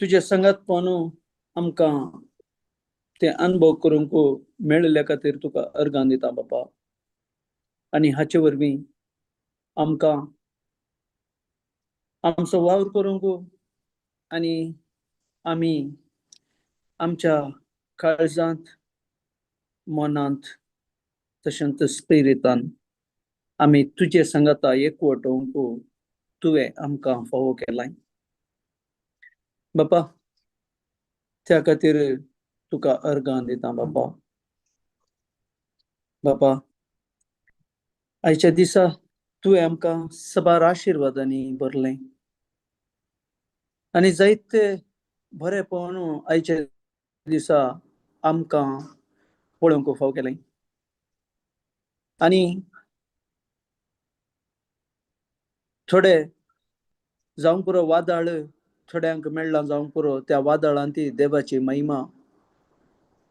तुझे संगत पोनू आमकां ते अनुभव करूंक मेळिल्ल्या खातीर तुका अर्गां दिता बापा. आनी हाचे वरवीं आमकां आमचो वावर करूंक आनी आमी आमच्या काळजांत मनांत तशेंच स्पिरितान आमी तुजे संगता एकवटूंक तुवें आमकां फावो केलाय बापा. त्या खातीर तुका अर्गां दिता बापा. बापा, आयच्या दिसा तुवें आमकां सबार आशिर्वादांनी भरलें आनी जायते बरेपण आयच्या दिसा आमकां पळोवंक फावो केलें. आनी थोडे जावं पुरो वादळ थोड्यांक मेळ्ळा जावं पुरो त्या वादळांत ती देवाची महिमा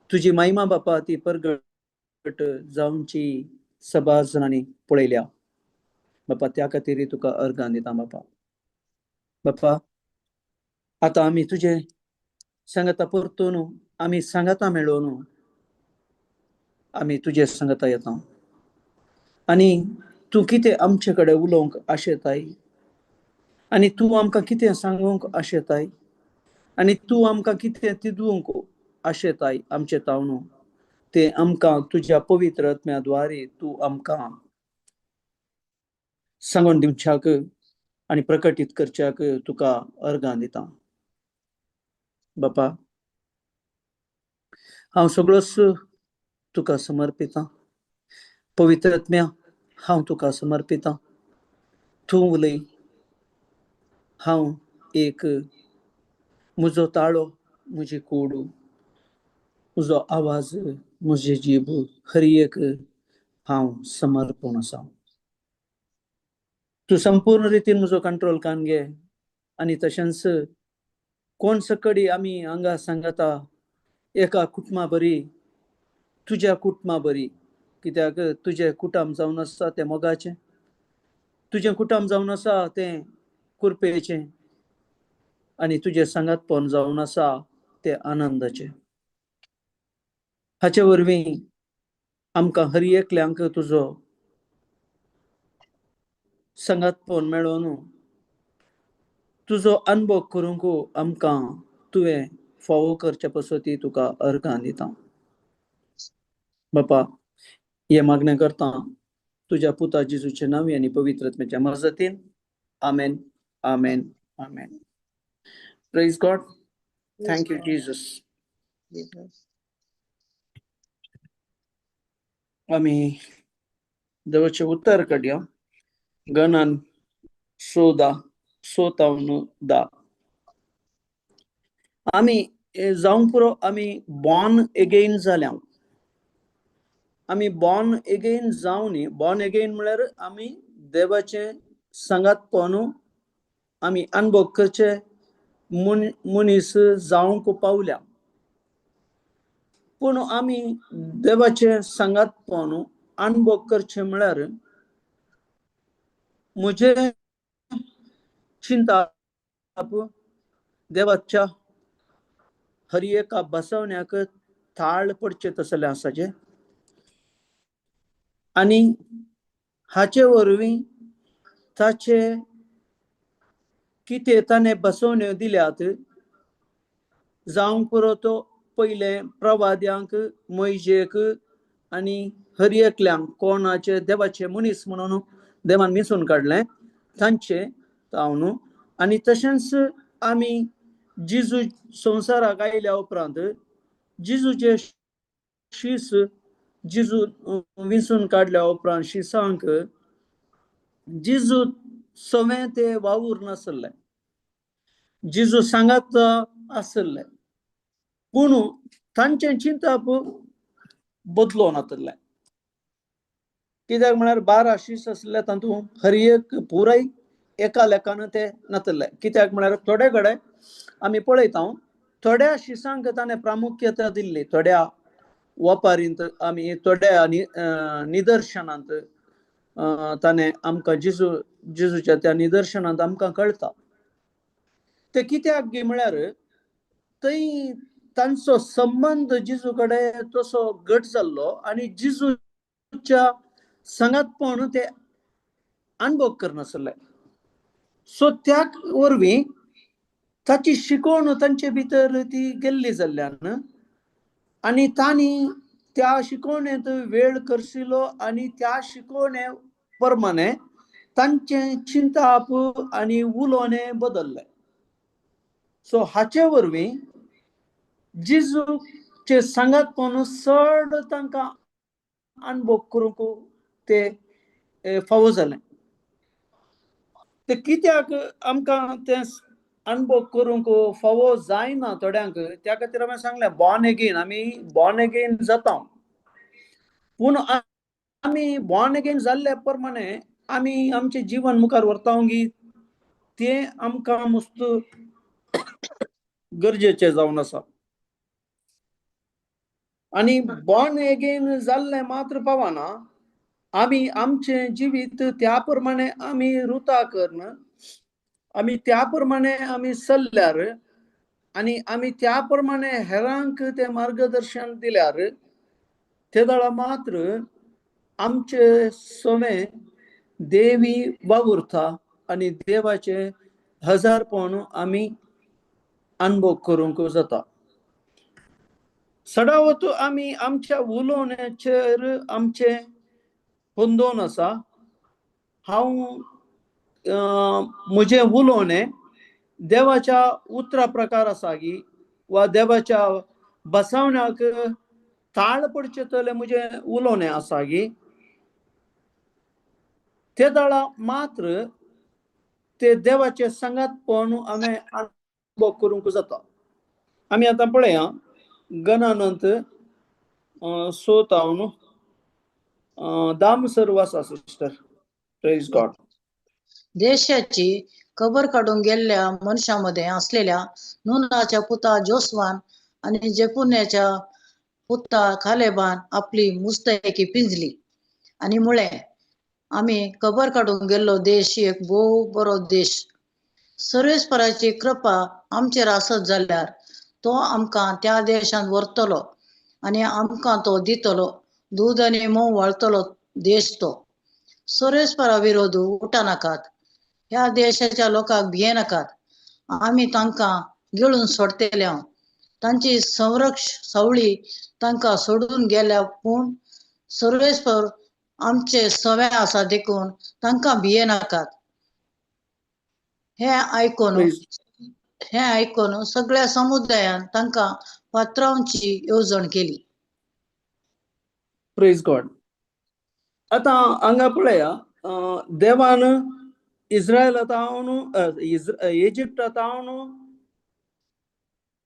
तुजी महिमा बापा ती परगट जावची सबार जाणांनी पळयल्या बापा. त्या खातीर तुका अर्गां दिता बापा. बापा, आतां आमी तुजे संगता परतून आमी सांगाता मेळोन आमी तुजे संगता येता आनी तूं कितें आमचे कडेन उलोवंक आशेताय आनी तूं आमकां कितें सांगूंक आशेताय आनी तूं आमकां कितें दिवंक आशेताय आमचे तावणू ते आमकां तुज्या पवित्र आत्म्याद्वारे तूं आमकां सांगून दिवच्याक आनी प्रकटीत करच्याक तुका अर्गां दिता बापा. हांव सगळोच तुका समर्पितां. पवित्र आत्म्या, हांव तुका समर्पितां. तूं उलय. हांव एक म्हजो ताळो म्हजी कूड म्हजो आवाज म्हजी जीब हर एक हांव समर्पण आसा. तूं संपूर्ण रितीन म्हजो कंट्रोल कान घे आनी तशेंच कोण सकडी आमी हांगा सांगता एका कुटुंबा बरी तुज्या कुटुंबा बरी कित्याक तुजें कुटुंब जावन आसा तें मोगाचें. तुजें कुटुंब जावन आसा तें कुरपेचें आनी तुजें संगतपण जावन आसा तें आनंदाचें. हाचे वरवीं आमकां हर एकल्यांक तुजो संगतपण मेळोन तुजो अनुभव करूंक आमकां तुवें फावो करचे पसती तुका अर्गां दिता बापा. हे मागणें करता तुज्या पुता जेजूचे नांवी आनी पवित्र आत्म्याच्या मजतीन. Amen, amen, amen. Praise God. Thank you Jesus. आमी देवाचे उत्तर काडया. गणान 10:10 आमी जावं पुरो आमी बॉर्न एगेन जाल्या. आमी बॉर्न एगेन जावं न्ही. बॉर्न एगेन म्हळ्यार आमी देवाचें संगतपण आमी अनुभव करचे मनीस जावंक पावल्या. पूण आमी देवाचें संगतपण अनुभव करचें म्हळ्यार म्हजे चिंता देवाच्या हर एका बसवण्याक थाळ पडचे तसलें आसाचें आनी हाचे वरवीं ताचे कितें ताणें बसवण्यो दिल्यात जावं पुरो तो पयलें प्रवाद्यांक मोयजेक आनी हर एकल्यांक कोणाचे देवाचे मनीस म्हणून देवान मिसून काडलें तांचे तावन आनी तशेंच आमी जेजू संवसाराक आयल्या उपरांत जेजूचे शीस जेजू विंचून काडल्या उपरांत शिसांक जेजू सवें तें वावूर नासलें. जेजू सांगात आसलें पूण तांचें चिंतप बदलो नासलें. कित्याक म्हळ्यार 12 शीस आसले तातूंत हर एक पुराय एका लेखान तें नासलें. कित्याक म्हळ्यार थोडे कडेन आमी पळयता थोड्या शिसांक ताणें प्रामुख्यता दिल्ली. थोड्या वपारींत आमी थोड्या निदर्शनांत ताणें आमकां जेजूच्या त्या निदर्शनांत आमकां कळटा. ते कित्याक गे म्हळ्यार थंय तांचो संबंध जिजू कडेन तसो घट जाल्लो आनी जिजूच्या संगातपण ते अनुभव करनासले. सो त्या वरवीं ताची शिकवण तांचे भितर ती गेल्ली जाल्ल्यान आनी तांणी त्या शिकवणेंत वेळ करशिल्लो आनी त्या शिकवणे प्रमाणे तांचे चिंताप आनी उलोवणें बदल्लें. सो हाचे वरवीं जिजूचे सांगातपण चड तांकां अनुभव करूंक ते फावो जालें. ते कित्याक आमकां तें अनुभव करूंक फावो जायना थोड्यांक, त्या खातीर हांवें सांगलें बॉर्न अगेन, आमी बॉर्न अगेन जाता, पूण आमी बॉर्न अगेन जाल्ले प्रमाणे आमी आमचें जीवन मुखार व्हरतांगी तें आमकां मस्त गरजेचें जावन आसा. आनी बॉर्न अगेन जाल्लें मात्र पावना, आमी आमचें जिवीत त्या प्रमाणे आमी रुता करन, आमी त्या प्रमाणे आमी चल्ल्यार आनी आमी त्या प्रमाणे हेरांक तें मार्गदर्शन दिल्यार ते वेळा मात्र आमचे सवें देवी वावुरता आनी देवाचें हजारपण आमी अनुभव करूंक जाता. सदावत आमी आमच्या उलोवण्याचेर आमचें बंदोन आसा. हांव म्हजें उलोवणें देवाच्या उतरा प्रकार आसा गी वा देवाच्या बसवण्याक ताळ पडचे तले म्हजें उलोवणें आसा गी, ते दाळा मात्र ते देवाचे संगातपण आमी अनुभव करूंक जाता. आमी आतां पळया गणानंत 6 दामसर वाचा सिस्टर. Praise God. देशाची खबर काढून गेलेल्या मनुष्यामध्ये असलेल्या नूनाच्या पुता जोसवान आणि जेफुन्याच्या पुता खालेबान आपली मुस्तैकी पिंजली आणि मुळे आम्ही खबर काढून गेल्लो देश एक भोव बरो देश. सर्वेस्पराची कृपा आमचेर आसत जाल्यार तो आमकां त्या देशांत व्हरतलो आनी आमकां तो दितलो दूध आनी मोव व्हाळतलो देश तो. सर्वेस्परा विरोध उठा नाकात. ह्या देशाच्या लोकांक भिये नाकात. आमी तांकां गिळून सोडतले. तांची सवळी तांकां सोडून गेल्या, पूण सर्वेस्पर आमचे सवे आसा देखून तांकां भिये नाकात. हे आयकून सगळ्या समुदायान तांकां पात्रांची येवजण केली. Praise God. आतां हांगा पळया, देवान इज्रायलांतावन इजिप्टांतावन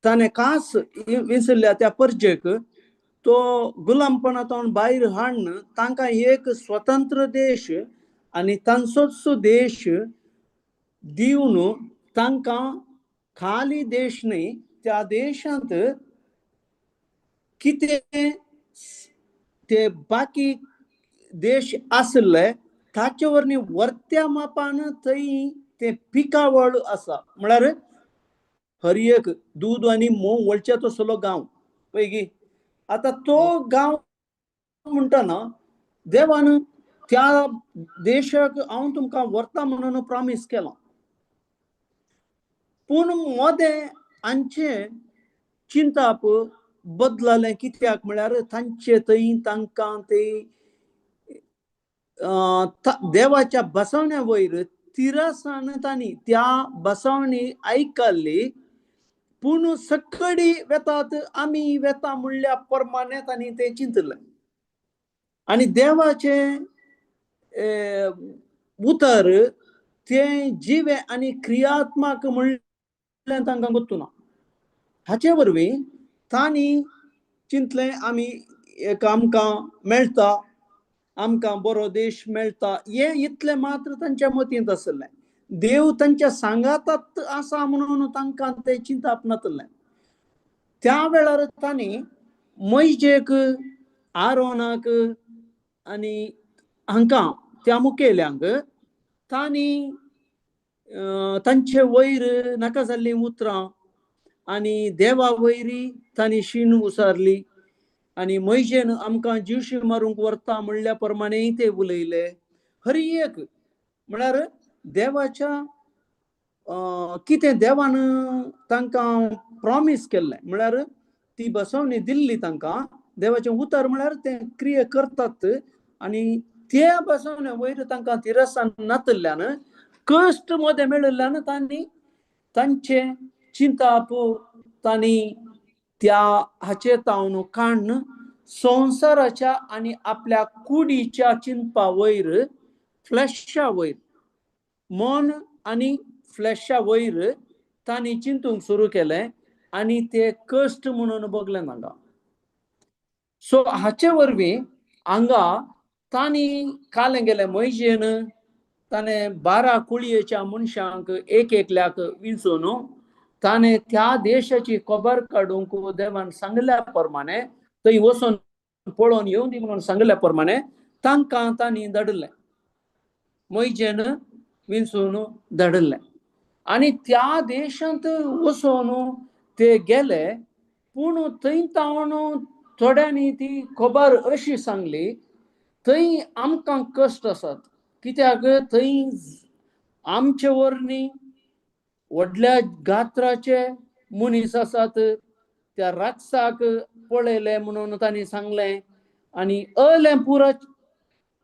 ताणें खास विसरल्या त्या परजेक तो गुलामपणांतावन भायर हाडन तांकां एक स्वतंत्र देश आनी तांचोच देश दिवन तांकां खाली देश न्ही, त्या देशांत कितें ते बाकी देश आसले ताचे वरवीं वर्त्या मापान थंय ते पिकावळ आसा. म्हळ्यार हर एक दूध आनी मोव वळचे तसलो गांव पैकी. आतां तो गांव म्हणटना देवान त्या देशाक हांव तुमकां व्हरता म्हणून प्रॉमीस केलां, पूण मोदें हांचे चिंताप बदललें. कित्याक म्हळ्यार तांचे थंय तांकां ते देवाच्या बसवण्या वयर तिरासान तांणी त्या बसवणी आयकल्ली, पूण सकडी वेतात आमी वेता म्हणल्या प्रमाणे तांणी ते चिंतलें आनी देवाचे उतर ते जिवे आनी क्रियात्मक म्हणलें तांकां गुंतूना. हाचे वरवीं तांणी चिंतलें आमी एक आमकां मेळटा, आमकां बरो देश मेळटा, हें इतलें मात्र तांच्या मतींत आसलें. देव तांच्या सांगाताच आसा म्हणून तांकां तें चिंताप नासलें. त्या वेळार तांणी मोइशेक, आरोनाक आनी हांकां त्या मुखेल्यांक तांणी तांचे वयर नाका जाल्लीं उतरां आणि देवा वैरी तांणी शीण उसारली आणि मैजेन आमकां जीवशी मारूंक व्हरता म्हणल्या प्रमाणे ते उलयले. हर एक म्हळ्यार देवाच्या कितें देवान तांकां प्रॉमिस केल्लें, म्हळ्यार ती बसवणी दिल्ली तांकां. देवाचें उतर म्हळ्यार ते क्रिये करतात आणि त्या बसवणे वयर तांकां तिरस्सान नातल्ल्यान कश्ट मध्ये मेळिल्ल्यान तांणी तांचे चिंताप तांणी त्या हाचे तावन काण संवसाराच्या आणि आपल्या कुडीच्या चिंता वयर, फ्लॅशा वयर, मन आणि फ्लॅशा वयर तांणी चिंतूंक सुरू केलें आणि ते कश्ट म्हणून बगले नाका. सो हाचे वरवीं हांगा तांणी कालें गेलें मैजेन ताणें 12 कुळयेच्या मनशांक एक एकल्याक विंचून ताणें त्या देशाची खबर काडूंक देवान सांगल्या प्रमाणे थंय वचून पळोवन येवं दी म्हणून सांगल्या प्रमाणे तांकां तांणी धाडलें, मैजेन विंचून धाडलें. आणि त्या देशांत वचून ते गेले. पूण थंय तावन थोड्यांनी ती खबर अशी सांगली, थंय आमकां कश्ट आसात, कित्याक थंय आमचे वरणी व्हडल्या गात्राचे मनीस आसात. त्या राक्षसाक पळयले म्हणून तांणी सांगलें आणि अलें पुरो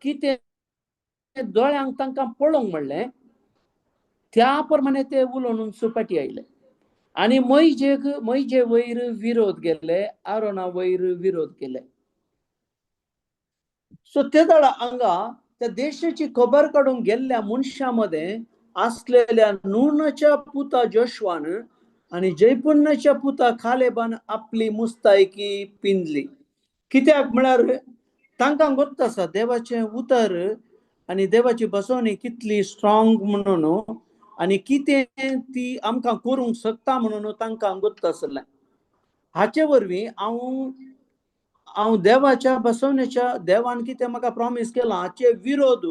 कितें दोळ्यांक तांकां पळोवंक म्हणलें त्या प्रमाणे ते उलोवन सुपाटी आयले आणि मैजे वयर विरोध केले, आरोना वयर विरोध केले. सो ते दाडा हांगा त्या देशाची खबर काडून गेल्ल्या मनशांमध्ये असलेल्या नूनाच्या पुता जोशवान आणि जैपुन्नाच्या पुता कालेबान आपली मुस्तायकी पिंजली. कित्याक म्हळ्यार तांकां गोत्त आसा देवाचें उतर आणि देवाची बसवणी कितली स्ट्रॉंग म्हणून आणि कितें ती आमकां करूंक शकता म्हणून तांकां गोत्त आसलें. हाचे वरवीं हांव देवाच्या बसवणेच्या देवान कितें म्हाका प्रॉमिस केलां हाचे विरोध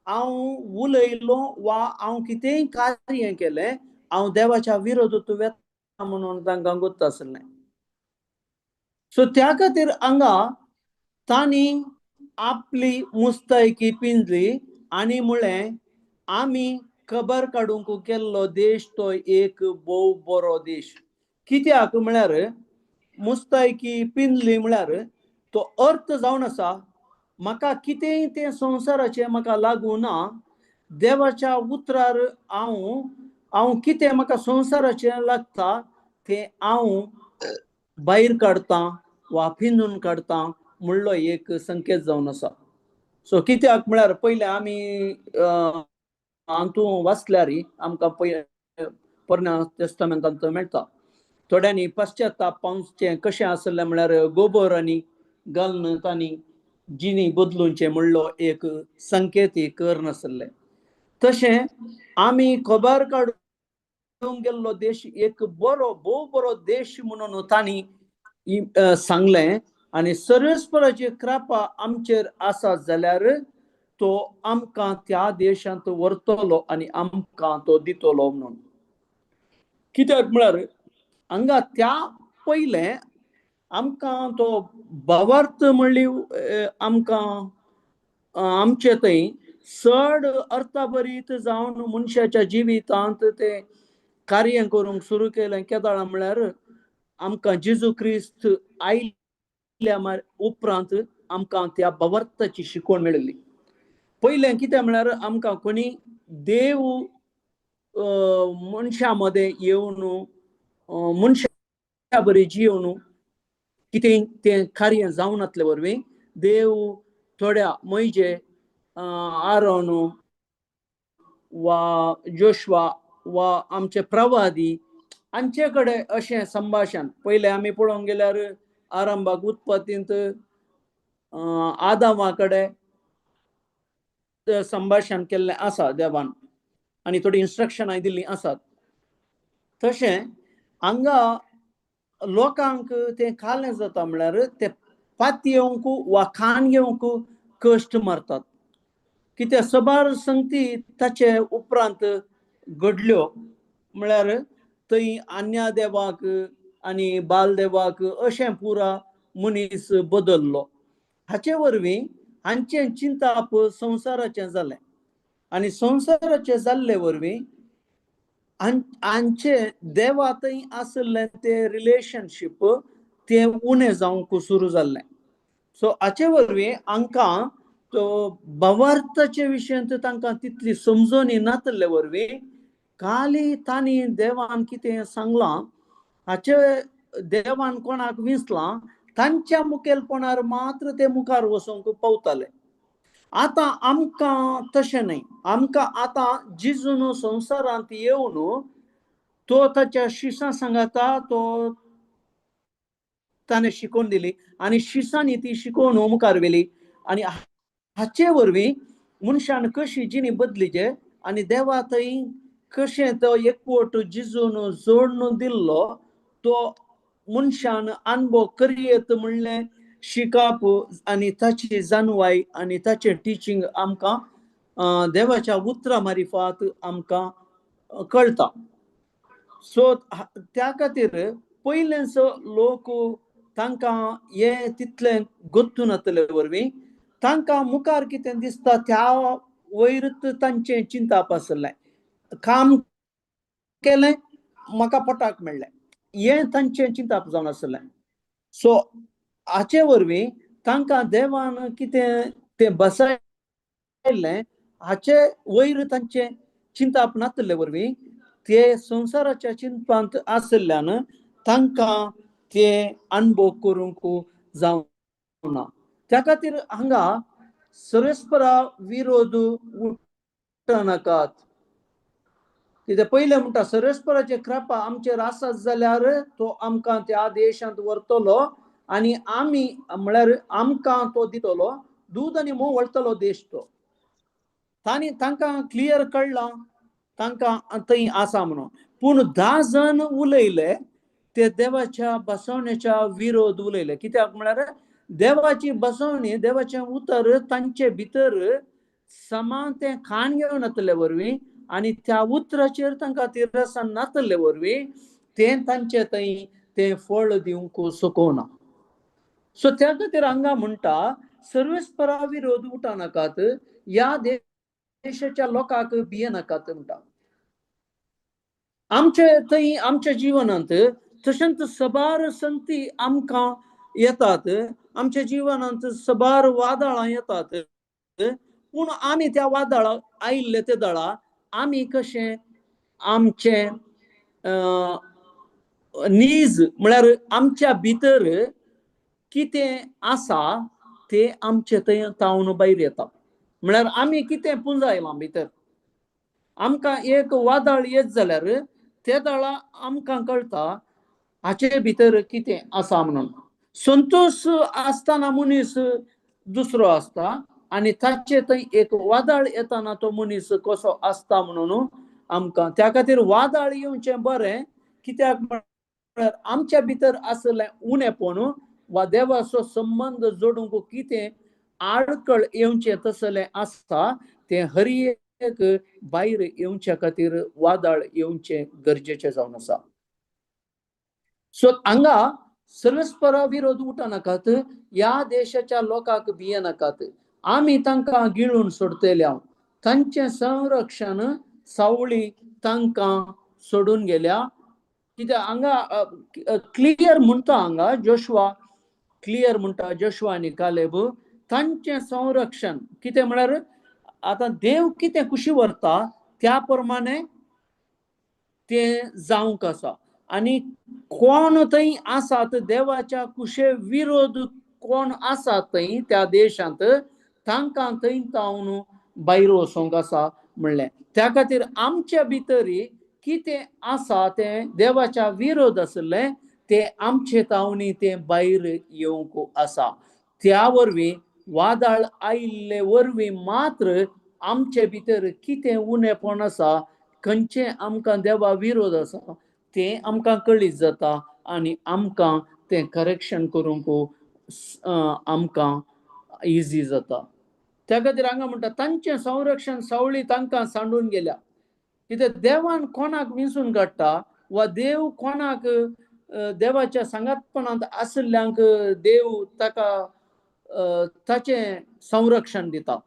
हांव उलयलो वा हांव कितेंय कार्य केलें हांव देवाच्या विरोधांत वेता म्हणून तांकां गोत्त आसलें. सो त्या खातीर हांगा तांणी आपली मुस्तायकी पिंजली आणि म्हळें आमी खबर काडूंक केल्लो देश तो एक भोव बरो देश. कित्याक म्हळ्यार मुस्तायकी पिंजली म्हळ्यार तो अर्थ जावन आसा म्हाका कितेंय तें संवसाराचें म्हाका लागू ना. देवाच्या उतरार हांव कितें म्हाका संवसाराचें लागता तें हांव भायर काडटां वा पिंजून काडटां म्हणलो एक संकेत जावन आसा. सो कित्याक म्हळ्यार पयलें आमी हातूं वाचल्यार आमकां पोरण्या तेस्तामेंतांत मेळटा. थोड्यांनी पाश्चात्ताप पावचें कशें आसलें म्हळ्यार गोबर आनी घालून तांणी जिणी बदलूंचे म्हणलो एक संकेत कर नासले. तशें आमी खबर काडूंक गेल्लो देश एक भोव बरो देश म्हणून तांणी सांगलें आणि सर्वेस्पराची कृपा आमचेर आसा जाल्यार तो आमकां त्या देशांत व्हरतलो आणि आमकां तो दितलो म्हणून. कित्याक म्हळ्यार हांगा त्या पयलें आमकां तो भावार्थ म्हणली आमकां आमचे थंय चड अर्थभरीत जावन मनशाच्या जिवितांत ते कार्य करूंक सुरू केलें केदाळ म्हळ्यार आमकां जेजू क्रिस्त आयल्या उपरांत आमकां त्या भावार्थाची शिकवण मेळिल्ली. पयलें कितें म्हळ्यार आमकां कोणी देव मनशां मध्ये येवन मनशा बरी जिवन कितें तें कार्य जावन नासले वरवीं देव थोड्या मैजे आरोन वा जोशवा वा आमचे प्रवादी हांचे कडेन अशें संभाशण पयलें आमी पळोवंक गेल्यार आरंभाक उत्पत्तींत आदामा कडेन संभाशण केल्लें आसा देवान आनी थोडी इन्स्ट्रक्शनां दिल्लीं आसात. तशें हांगा लोकांक तें कालें जाता म्हळ्यार ते पाती येवंक वा खाण घेवंक कश्ट मारतात. कित्याक सबार संगती ताचे उपरांत घडल्यो म्हळ्यार थंय अन्या देवाक आनी बाल देवाक अशें पुरा मनीस बदललो. हाचे वरवीं हांचें चिंताप संवसाराचें जालें आनी संवसाराचें जाल्ले वरवीं हांचे देवा थंय आसलें तें रिलेशनशीप तें उणें जावंक सुरू जाल्लें. सो हाचे वरवीं हांकां तो भावार्थाचे विशयांत तांकां तितली समजोनी नासले वरवीं खाली तांणी देवान कितें सांगलां हाचे देवान कोणाक विंसलां तांच्या मुखेलपणार मात्र ते मुखार वचोंक पावताले. आतां आमकां तशें न्हय. आमकां आतां जिजून संवसारांत येवन तो ताच्या शिसां सांगाता तो ताणें शिकोवन दिली आनी शिसांनी ती शिकोवन मुखार व्हेली आनी हाचे वरवीं मनशान कशी जिणी बदलीचे आनी देवा थंय कशें तो एकवट जिजून जोडून दिल्लो तो मनशान अनुभव करियेत म्हणलें शिकप आनी ताची जाणवाय आनी ताचें टिचींग आमकां देवाच्या उतरां मारिफात आमकां कळटा. सो त्या खातीर पयलेंच लोक तांकां हें तितलें गोत्तू नासले वरवीं तांकां मुखार कितें दिसता त्या वयरच तांचें चिंताप आसलें. काम केलें म्हाका पोटाक मेळ्ळें हें तांचें चिंताप जावन आसलें. सो हाचे वरवीं तांकां देवान कितें तें बसयलें हाचे वयर तांचें चिंताप नासले वरवीं ते संवसाराच्या चिंतांत आसल्यान तांकां ते अनुभव करूंक जावना. त्या खातीर हांगा परस्परा विरोध उठनाकात. कितें पयलें म्हणटा परस्पराचे कृपा आमचेर आसात जाल्यार तो आमकां त्या देशांत व्हरतलो आनी आमी म्हळ्यार आमकां तो दितलो दूद आनी मोव व्हरतलो देश तो. तांकां क्लियर कळ्ळां तांकां थंय आसा म्हणून. पूण 10 जण उलयले ते देवाच्या बसवण्याच्या विरोध उलयले. कित्याक म्हळ्यार देवाची बसवणी देवाचें उतर तांचे भितर समान तें खाण घेवन येतले वरवीं आनी त्या उतराचेर तांकां ती रसन नासले वरवीं तें तांचे थंय तें फळ दिवंक शकना. सो त्या खातीर हांगा म्हणटा सर्वेस्परा विरोध उठनाकात ह्या देशाच्या लोकांक भियेनाकात म्हणटा. आमचे थंय आमच्या जिवनांत तशेंच सबार संगती आमकां येतात. आमच्या जिवनांत सबार वादळां येतात. पूण आमी त्या वादळाक आयिल्ले ते दळा आमी कशें आमचें नीज म्हळ्यार आमच्या भितर कितें आसा तें आमचे थंय तावन भायर येता. म्हळ्यार आमी कितें पुंजायलां भितर. आमकां एक वादळ येत जाल्यार ते दळा आमकां कळटा हाचे भितर कितें आसा म्हणून. संतोश आसतना मनीस दुसरो आसता आनी ताचे थंय एक वादळ येताना तो मनीस कसो आसता म्हणून आमकां. त्या खातीर वादळ येवचें बरें कित्याक म्हळ्यार आमच्या भितर आसलें उणेपण वा देवाचो संबंध जोडूंक कितें आडखळ येवचें तसलें आसता तें हर एक भायर येवच्या खातीर वादळ येवचें गरजेचें जावन आसा. सो हांगा सर्वेस्परा विरोध उठनाकात ह्या देशाच्या लोकांक भियेनाकात. आमी तांकां गिळून सोडतल्या. तांचें संरक्षण सावळी तांकां सोडून गेल्या. कित्याक हांगा क्लियर म्हणटा हांगा जोशुआ क्लियर म्हणटा जोशुआ आनी कालेब तांचें संरक्षण कितें म्हळ्यार आतां देव कितें कुशी व्हरता त्या प्रमाणे तें जावंक आसा. आनी कोण थंय आसात देवाच्या कुशे विरोध कोण आसात थंय त्या देशांत तांकां थंय तावन भायर वचोंक आसा म्हणलें. त्या खातीर आमच्या भितरी कितें आसा तें देवाच्या विरोध आसलें तें आमचे तावनी तें भायर येवंक आसा. त्या वरवीं वादळ आयिल्ले वरवीं मात्र आमचे भितर कितें उणेपण आसा खंयचें आमकां देवा विरोध आसा तें आमकां कळीत जाता आनी आमकां तें करेक्शन करूंक आमकां इजी जाता. त्या खातीर हांगा म्हणटा तांचें संरक्षण सावळी तांकां सांडून गेल्या. कित्याक देवान कोणाक विंचून काडटा वा देव कोणाक देवाच्या संगतपणांत आसल्ल्यांक देव ताका ताचे संरक्षण दिता,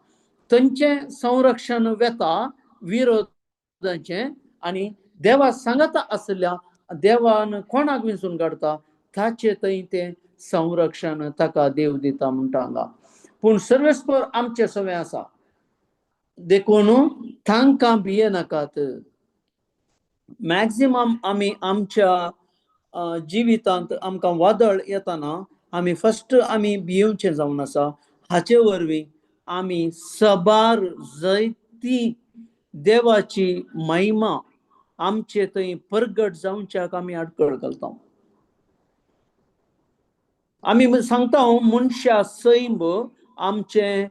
तांचे संरक्षण वेता विरोधाचे, आणि देवा सांगत आसल्या देवान कोणाक विंचून काडता ताचे थंय ते संरक्षण ताका देव दिता म्हणटा हांगा. पूण सर्वेस्पर आमचे सवय आसा देखून तांकां भियेनाकात. मॅक्झिमम आमी आमच्या जिवितांत आमकां वादळ येताना आमी फस्ट आमी भियोवचे जावन आसा. हाचे वरवीं आमी सबार जैती देवाची महिमा आमचे थंय परगट जावच्याक आमी आडखळ घालता. आमी सांगता मनशा सैम आमचे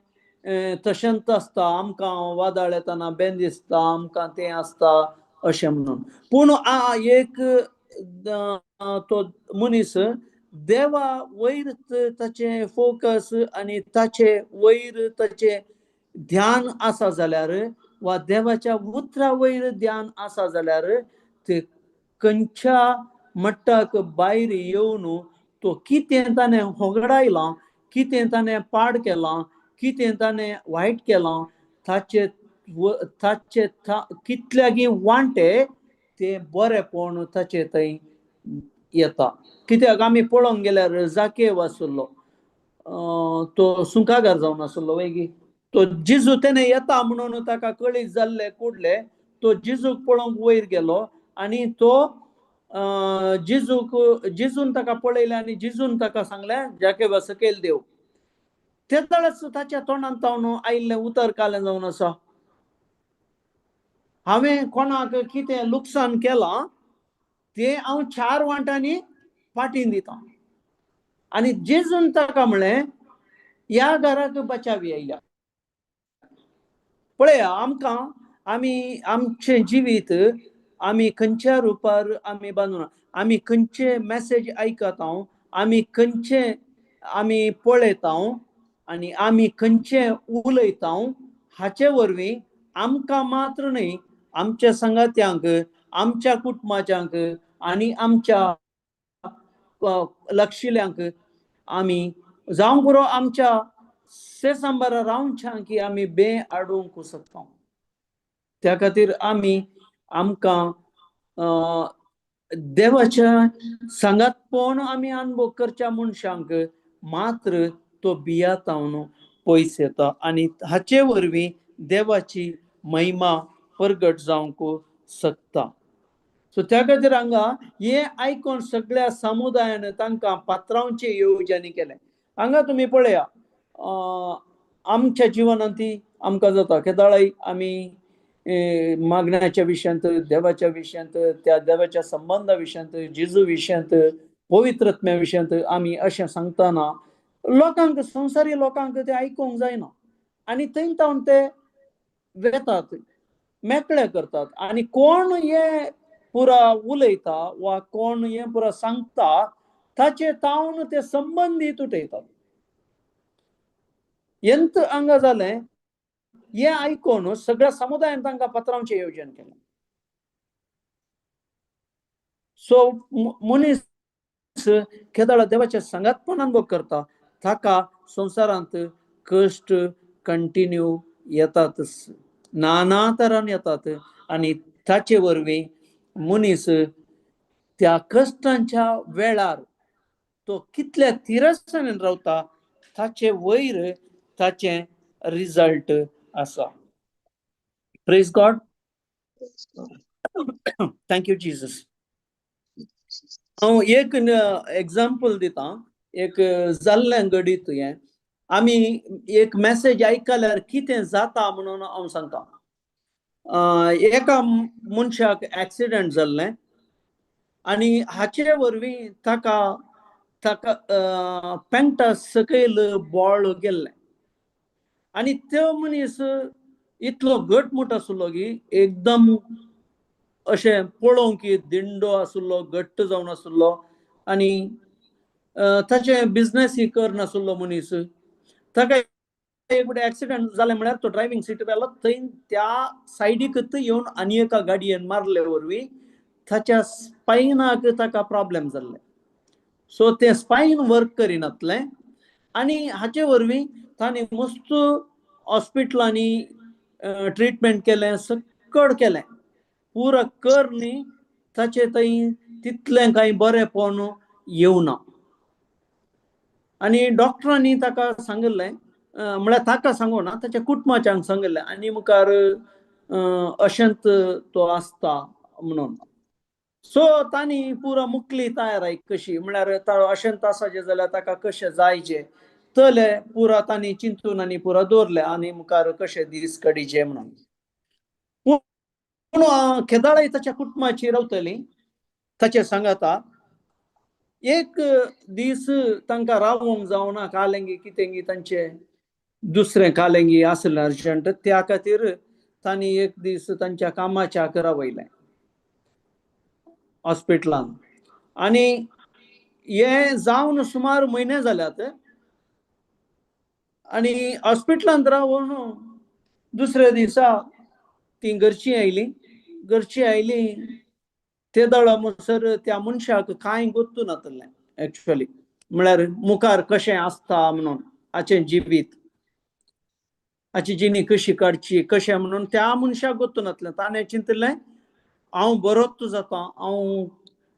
तशेंच आसता, आमकां वादळ येताना बेन दिसता, आमकां तें आसता अशें म्हणून. पूण एक तो मनीस देवा वयर ताचे फोकस आनी ताचे वयर ताचे ध्यान आसा जाल्यार, वा देवाच्या उतरा वयर ध्यान आसा जाल्यार, ते खंयच्या मट्टाक भायर येवन तो कितें ताणें होगडायलां, कितें ताणें पाड केलां, कितें ताणें वायट केलां, ताचे कितल्यागी वांटे ते बरेपण ताचे थंय येता. कित्याक आमी पळोवंक गेल्यार जाकेव आसलो, तो सुंकागार जावन आसलो वैगी, तो जिजू तेणें येता म्हणून ताका कळीत जाल्ले कुडले तो जिजूक पळोवंक वयर गेलो, आनी तो जिजून ताका पळयलें आनी जिजून ताका सांगलें जाकेवा सकयल देव. तेदळच ताच्या तोंडांत तावन आयिल्लें उतर कालें जावन आसा. हांवें कोणाक कितें लुकसाण केलां तें हांव 4 वांटांनी फाटीं दितां. आनी जेजून ताका म्हळें ह्या घराक बचावी आयल्या. पळया, आमकां आमी आमचें जिवीत आमी खंयच्या रुपार आमी बांदून, आमी खंयचे मॅसेज आयकता, आमी खंयचे आमी पळयता आनी आमी खंयचे उलयता, हाचे वरवीं आमकां मात्र न्हय, आमच्या संगात्यांक, आमच्या कुटुंबाच्यांक आनी आमच्या लागशिल्ल्यांक आमी जावं पुरो आमच्या सेसंबारा रावच्या की आमी बे आडूंक शकता. त्या खातीर आमकां देवाच्या सांगातपण आमी अनुभव करच्या मनशांक मात्र तो बियातावन पयस येता, आनी हाचे वरवीं देवाची महिमा परगट जावंक शकता. सो त्या खातीर हांगा हे आयकून सगळ्या समुदायान तांकां पात्रांवचे येवजणी केले. हांगा तुमी पळया, आमच्या जिवनांत आमकां जाता केदाळाय आमी मागण्याच्या विशयांत, देवाच्या विशयांत, त्या देवाच्या संबंधा विशयांत, जेजू विशयांत, पवित्रत्म्या विशयांत आमी अशें सांगतना लोकांक, संवसारी लोकांक ते आयकूंक जायना, आनी थंय तावन ते वेतात, मेकळे करतात, आनी कोण हे पुरा उलयता वा कोण हे पुरा सांगता ताचे तावन ते संबंधी तुटयतात. ಎಂತ हांगा जालें हे आयकून सगळ्या समुदायान तांकां पत्रांचें येवजण केलें. सो मनीस केदाळ देवाच्या संगातपण अनुभव करता, ताका संवसारांत कश्ट कंटिन्यू येतातच, नाना तरान येतात, आनी ताचे वरवीं मनीस त्या कश्टांच्या वेळार तो कितल्या तिरस्सानीन रावता ताचे वयर ताचे रिजल्ट आसा. Praise God. Thank you Jesus. हांव एक एग्जाम्पल दिता, एक जाल्लें घडीत हें. आमी एक मॅसेज आयकल्यार कितें जाता म्हणून हांव सांगता. एका मनशाक एक्सिडेंट जाल्लें आनी हाचे वरवीं ताका पेंटा सकयल बोळ गेल्लें, आनी तो मनीस इतलो घटमूट आसलो की एकदम अशें पळोवंक की दिंडो आसलो, घट्ट जावन आसलो, आनी ताचें बिजनेसूय करनासलो मनीस. ताका एक एक्सिडेंट जालें म्हळ्यार तो ड्रायव्हिंग सीट आयलो, थंय त्या सायडीकच येवन आनी एका गाडयेन मारले वरवीं ताच्या स्पायनाक ताका प्रॉब्लेम जाल्ले. सो ते स्पायन वर्क करिनातले आनी हाचे वरवीं तांणी मस्त हॉस्पिटलांनी ट्रीटमेंट केलें, सकड केलें, पुरो कर न्ही ताचे थंय तितलें कांय बरेंपण येवना. आनी डॉक्टरांनी ताका सांगलें, म्हळ्यार ताका सांगूना ताच्या कुटुंबाच्यांक सांगलें आनी मुखार अशेंत तो आसता म्हणून. सो तांणी पुरो मुखली तयाराय कशी, म्हळ्यार अशेंत आसाचे जाल्यार ताका कशें जायचे तले पुरो तांणी चिंतून आनी पुरो दवरलें आनी मुखार कशें दीस काडीचे म्हणून. पूण केदाळय ताच्या कुटुंबाची रावतली ताचे सांगाता. एक दीस तांकां रावूंक जावना, कालेंगी कितेंगी तांचे दुसरें कालेंगी आसलें अर्जंट, त्या खातीर तांणी एक दीस तांच्या कामाच्या रावयलें हॉस्पिटलान. आनी हे जावन सुमार म्हयने जाल्यात. आनी हॉस्पिटलांत रावून दुसऱ्या दिसा ती घरची आयली. ते दळा म्हणसर त्या मनशाक कांय गोत्तू नातलें एक्चुअली, म्हळ्यार मुखार कशें आसता म्हणून हाचें जिवीत, हाची जिणी कशी काडची कशें म्हणून त्या मनशाक गोत्तू नातलें. ताणें चिंतलें हांव बरोच जाता, हांव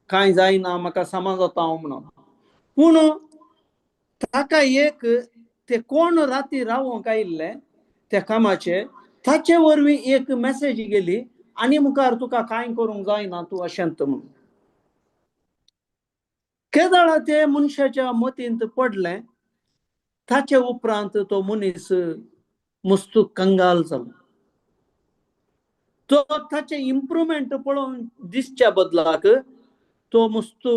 कांय जायना, म्हाका सामा जाता हांव म्हणून. पूण ताका एक ते कोण राती रावोंक आयिल्ले त्या कामाचे, ताचे वरवीं एक मॅसेज गेली, आनी मुखार तुका कांय करूंक जायना, तूं अशेंत म्हणून. केदाळ ते मनशाच्या मतींत पडलें. ताचे उपरांत तो मनीस मस्त कंगाल जालो. तो ताचे इम्प्रुवमेंट पळोवन दिसच्या बदलाक तो मस्त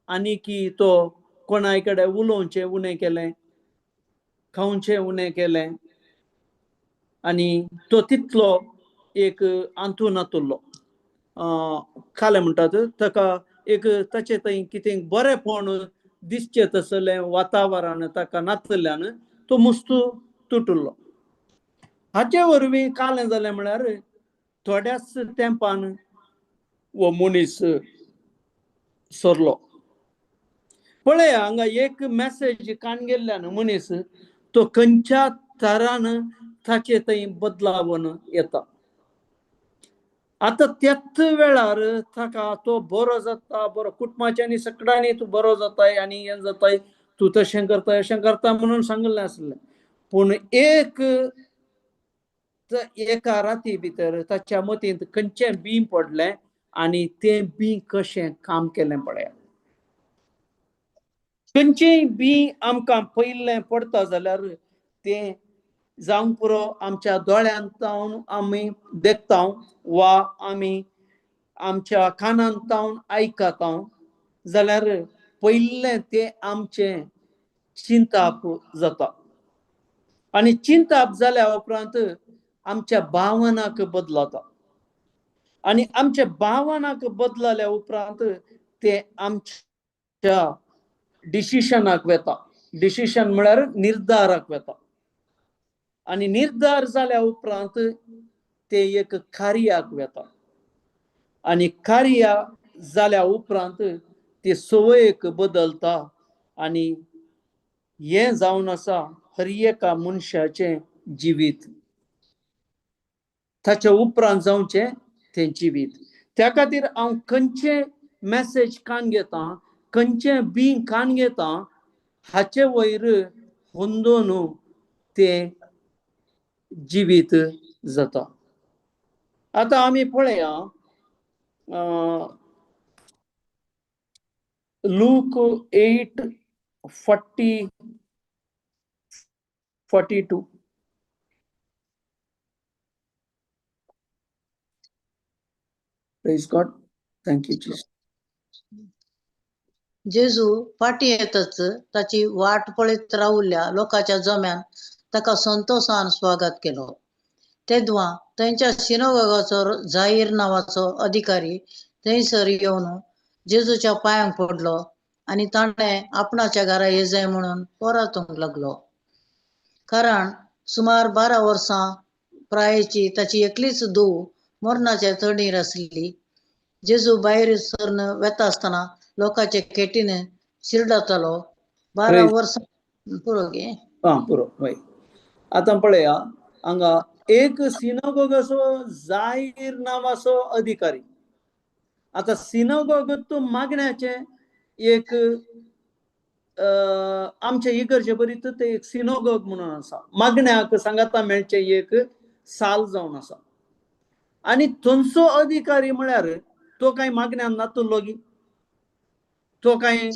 आनीकी तो कोणाय कडेन उलोवचें उणें केलें, खावचें उणें केलें, आनी तो तितलो एक आंतून आतुरलो. खालें म्हणटात ताका एक ताचे थंय कितें बरेंपण दिसचें तसलें वातावरण ताका नातल्यान तो मस्त तुटलो. हाचे वरवीं कालें जालें म्हळ्यार थोड्याच तेंपान हो मनीस सरलो. पळय हांगा एक मॅसेज काणगेल्ल्यान मनीस तो खंयच्या तरान ताचे थंय बदलावन येता. आतां त्याच वेळार ताका तो बरो जाता, बरो कुटुंबाच्यांनी सगळ्यांनी तूं बरो जाताय आनी हें जाताय, तूं तशें करता अशें करता म्हणून सांगलें आसलें. पूण एका राती भितर ताच्या मतींत खंयचें बीं पडलें आनी तें बीं कशें काम केलें पळया. खंयचेंय बीं आमकां पयलें पडटा जाल्यार तें जावंक पुरो आमच्या दोळ्यांत आमी देखता वा आमी आमच्या कानांत आयकता जाल्यार पयलें तें आमचें चिंताप जाता. आनी चिंताप जाल्या उपरांत आमच्या भावनाक बदलता. आनी आमच्या भावनाक बदलल्या उपरांत ते आमच्या डिसिशनाक वेता. डिसिशन म्हळ्यार निर्धाराक वेता. आनी निर्धार जाल्या उपरांत ते एक कार्याक वेता. आनी कार्य जाल्या उपरांत ते संवयेक बदलता. आनी हें जावन आसा हर एका मनशाचें जिवीत. ताच्या उपरांत जावचें तें जिवीत. त्या खातीर हांव खंयचें मॅसेज कान घेतां, खंयचें बीं कान घेतां, हाचे वयर हुंदून तें जिवीत जाता. आतां आमी पळया look 8:40-42. Praise God. Thank you, Jesus. जेजू फाटी येतच ताची वाट पळयत रावल्ल्या लोकांच्या जम्यान ताका संतोषान स्वागत केलो. तेदवा थंयच्या सिनोगोगाचो जाहीर नांवाचो अधिकारी थंयसर येवन जेजूच्या पांयांक पडलो आनी ताणें आपणाच्या घरा येजय म्हणून पोरातूंक लागलो. कारण सुमार 12 वर्सां प्रायेची ताची एकलीच धूव मरणाच्या तडीर आसली. जेजू भायर सरून वेता आसतना लोकांचे केटीने शिरडातालो 12 Praise. वर्सां पुरो गे पुरो वय आता पळया हांगा एक सिनगोग असो जाहीर नावाचो अधिकारी. आता सिनगोग तो मागण्याचे एक आमच्या इगर्जे बरीत ते एक सिनोगोग म्हणून आसा. मागण्याक सांगाता मेळचे एक साल जावन आसा. आणि थंयचो अधिकारी म्हळ्यार तो काय मागण्यान नातुल्लो गी, तो काय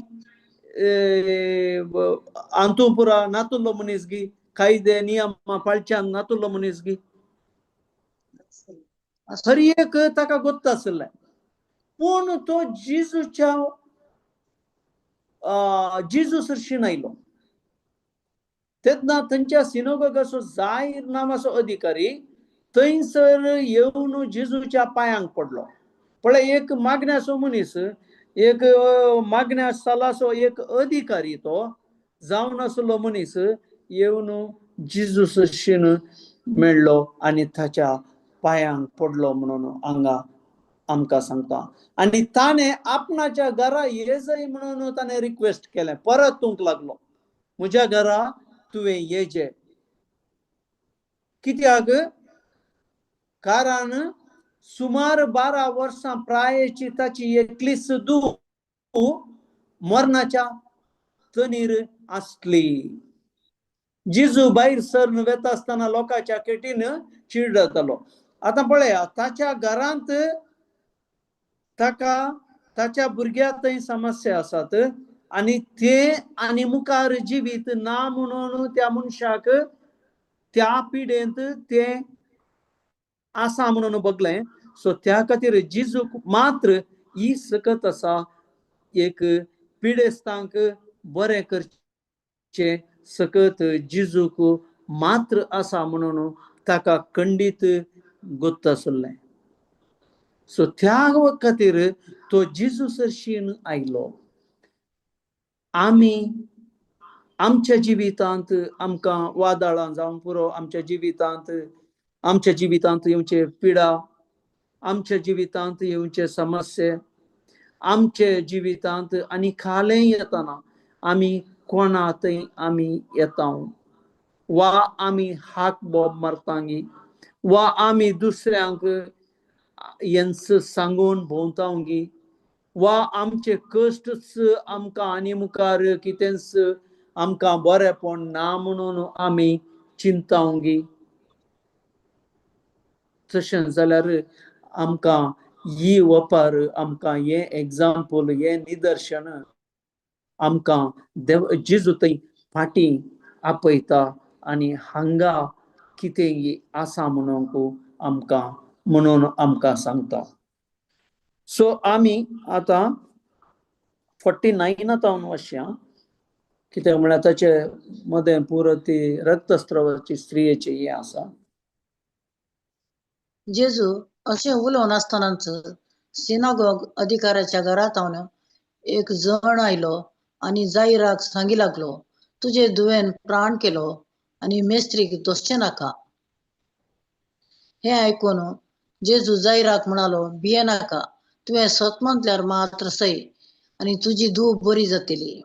आंतुपुरा नातुल्लो मनीस गी, कायदे नियम पाळच्यान नातुल्लो मनीस गी. हर एक ताका गोत्त आसले. पूण तो जिजूच्या जिजू सरशीन आयलो. तेन्ना थंयच्या सिनोगोगाचो जाहीर नावाचो अधिकारी थंयसर येवन जिजूच्या पांयांक पडलो. पळय एक मागण्याचो मनीस, एक मागण्या स्थलाचो एक अधिकारी तो जावन आसलो मनीस येवन जिजू सरशीन मेळ्ळो आनी ताच्या पांयांक पडलो म्हणून हांगा आमकां सांगता. आणि ताणे आपणाच्या घरा येजय म्हणून ताणे रिक्वेस्ट केलें. परत तुंक लागलो म्हज्या घरा तुवें येजे. कित्याक? कारण सुमार 12 वर्सां प्रायेची ताची एकलीच धूव मरणाच्या तनीर आसली. जिजू भायर सरून वेता आसतना लोकांच्या केटीन चिडतालो. आता पळया ताच्या घरांत ताका ताच्या भुरग्या थंय समस्या आसात आनी ते आनी मुखार जिवीत ना म्हणून त्या मनशाक त्या पिडेंत ते आसा म्हणून बगलें. सो त्या खातीर जिजूक मात्र ही सकत आसा एक पिडेस्तांक बरें करचे सकत जिजूक मात्र आसा म्हणून ताका खंडीत गोत्त आसलें. सो त्या खातीर तो जिजू सरशीन आयलो. आमी आमच्या जिवितांत आमकां वादळां जावंक पुरो, आमच्या जिवितांत येवचे पिडा, आमच्या जिवितांत येवचे समस्ये, आमचे जिवितांत आनी खालें येतना आमी कोणा थंय आमी येता, वा आमी हाक बोब मारतांगी, वा आमी दुसऱ्यांक येन्स सांगून भोंवतांगी, वा आमचे कश्टच आमकां आनी मुखार कितेंच आमकां बरेंपण ना म्हणून आमी चिंतांगी. तशें जाल्यार आमकां ही वपार आमकां हें एग्जाम्पल, हें निदर्शन आमकां जिजू थंय फाटीं आपयता आनी हांगा कितें आसा म्हणून आमकां सांगता. सो आमी आतां 49 वचया. कित्याक म्हळ्यार ताचे मदें पुरो ती रक्तस्त्रवाची स्त्रियेची हें आसा. जेजू अशें उलोवन आसतनाच सिनागोग अधिकाऱ्याच्या घरांत एक जण आयलो आनी जायराक सांगी लागलो, तुजे धुवेन प्राण केलो आनी मेस्त्रीक दोसचें नाका. हें आयकून जेजू जायराक म्हणालो, भिये नाका, तुवें सत म्हणल्यार मात्र सय आनी तुजी धूव बरी जातली.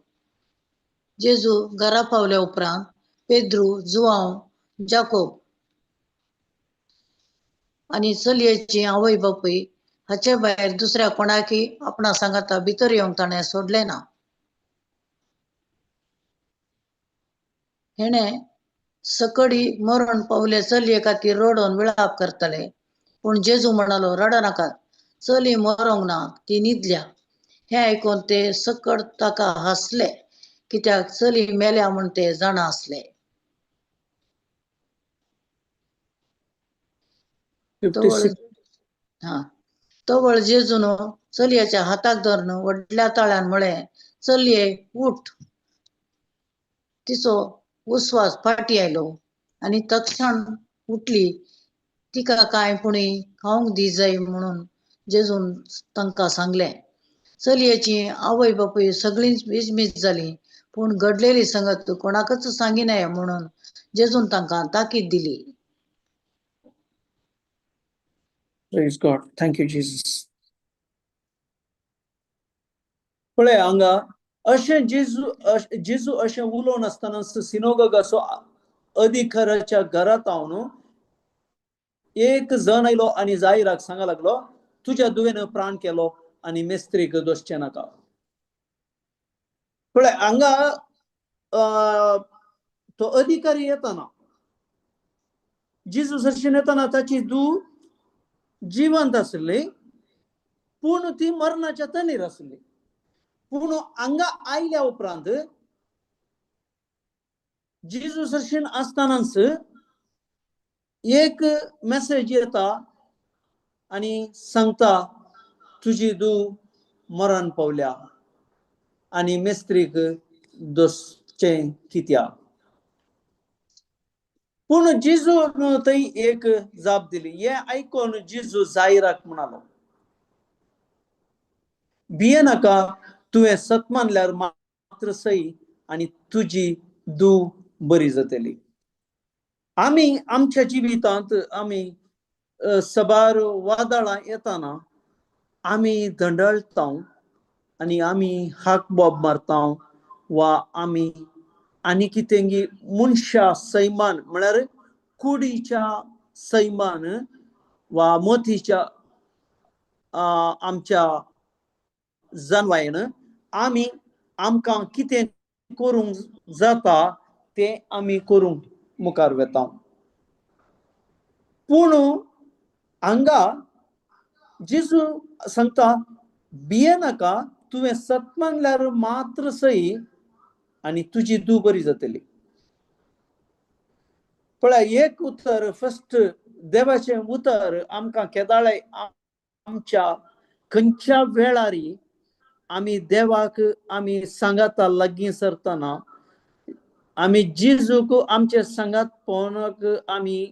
जेजू घरा पावल्या उपरांत पेद्रू, जुआंव, जाकोब आनी चलयेची आवय बापूय हाचे भायर दुसऱ्या कोणाकय आपणा सांगाता भितर येवंक ताणें सोडलें ना. हेणें सकडी मरण पावले चलये खातीर रडोन विळाप करताले. पूण जेजू म्हणालो, रडा नाकात, चली मरोंक ना, ती न्हिदल्या. हें आयकून ते सकड ताका हांसले, कित्याक चली मेल्या म्हूण ते जाणा आसले. तवळ जेजून चलयेच्या हाताक धरून व्हडल्या ताळ्यान म्हळें, चलये उठ. तिचो उस्वास फाटी आयलो आनी तत्क्षण उठली. तिका कांय पुणी खावंक दी जाय म्हणून जेजून तांकां सांगलें. चलयेची आवय बापूय सगळींच विजमीत जालीं, पूण घडलेली संगत कोणाकच सांगी न्हय म्हणून जेजून तांकां ताकीद दिली. Praise God. Thank you, Jesus. पळय हांगा अशें जेजू अशें उलोवन आसतना सिनोगोग असो अधिकाराच्या घरांत हांव न्हू एक जण आयलो आनी जायराक सांगा लागलो तुज्या दुवेन प्राण केलो आनी मेस्त्रीक दोसचें नाका. पळय हांगा तो अधिकारी येताना जेजू दर्शन येताना ताची धूव जिवंत आसली पूण ती मरणाच्या तणीर आसली. पूण हांगा आयल्या उपरांत जेजू दर्शन आसतनाच एक मेसेज येता आनी सांगता तुजी धूव मरण पावल्या आनी मेस्त्रीक दोसचें कित्याक. पूण जेजू थंय एक जाप दिली. हे आयकून जेजू जायराक म्हणालो भिये नाका तुवें सत मानल्यार मात्र सई आनी तुजी धूव बरी जातली. आमी आमच्या जिवितांत आमी सबार वादळां येताना आमी धंडळता आनी आमी हाक बोब मारता वा आमी आनी कितेंगी मनशा सैमान म्हळ्यार कुडीच्या सैमान वा मोतीच्या आमच्या जानवायन आमी आमकां कितें करूंक जाता तें आमी करूंक मुखार वेता. पूण हांगा जेजू सांगता भिये नाका तुवें सत मानल्यार मात्र सई आनी तुजी धूव बरी जातली. पळय एक उतर फर्स्ट देवाचें उतर आमकां केदाळे आमच्या खंयच्या वेळारी आमी देवाक आमी सांगाता लागीं सरतना आमी जेजूक आमच्या सांगातपणाक आमी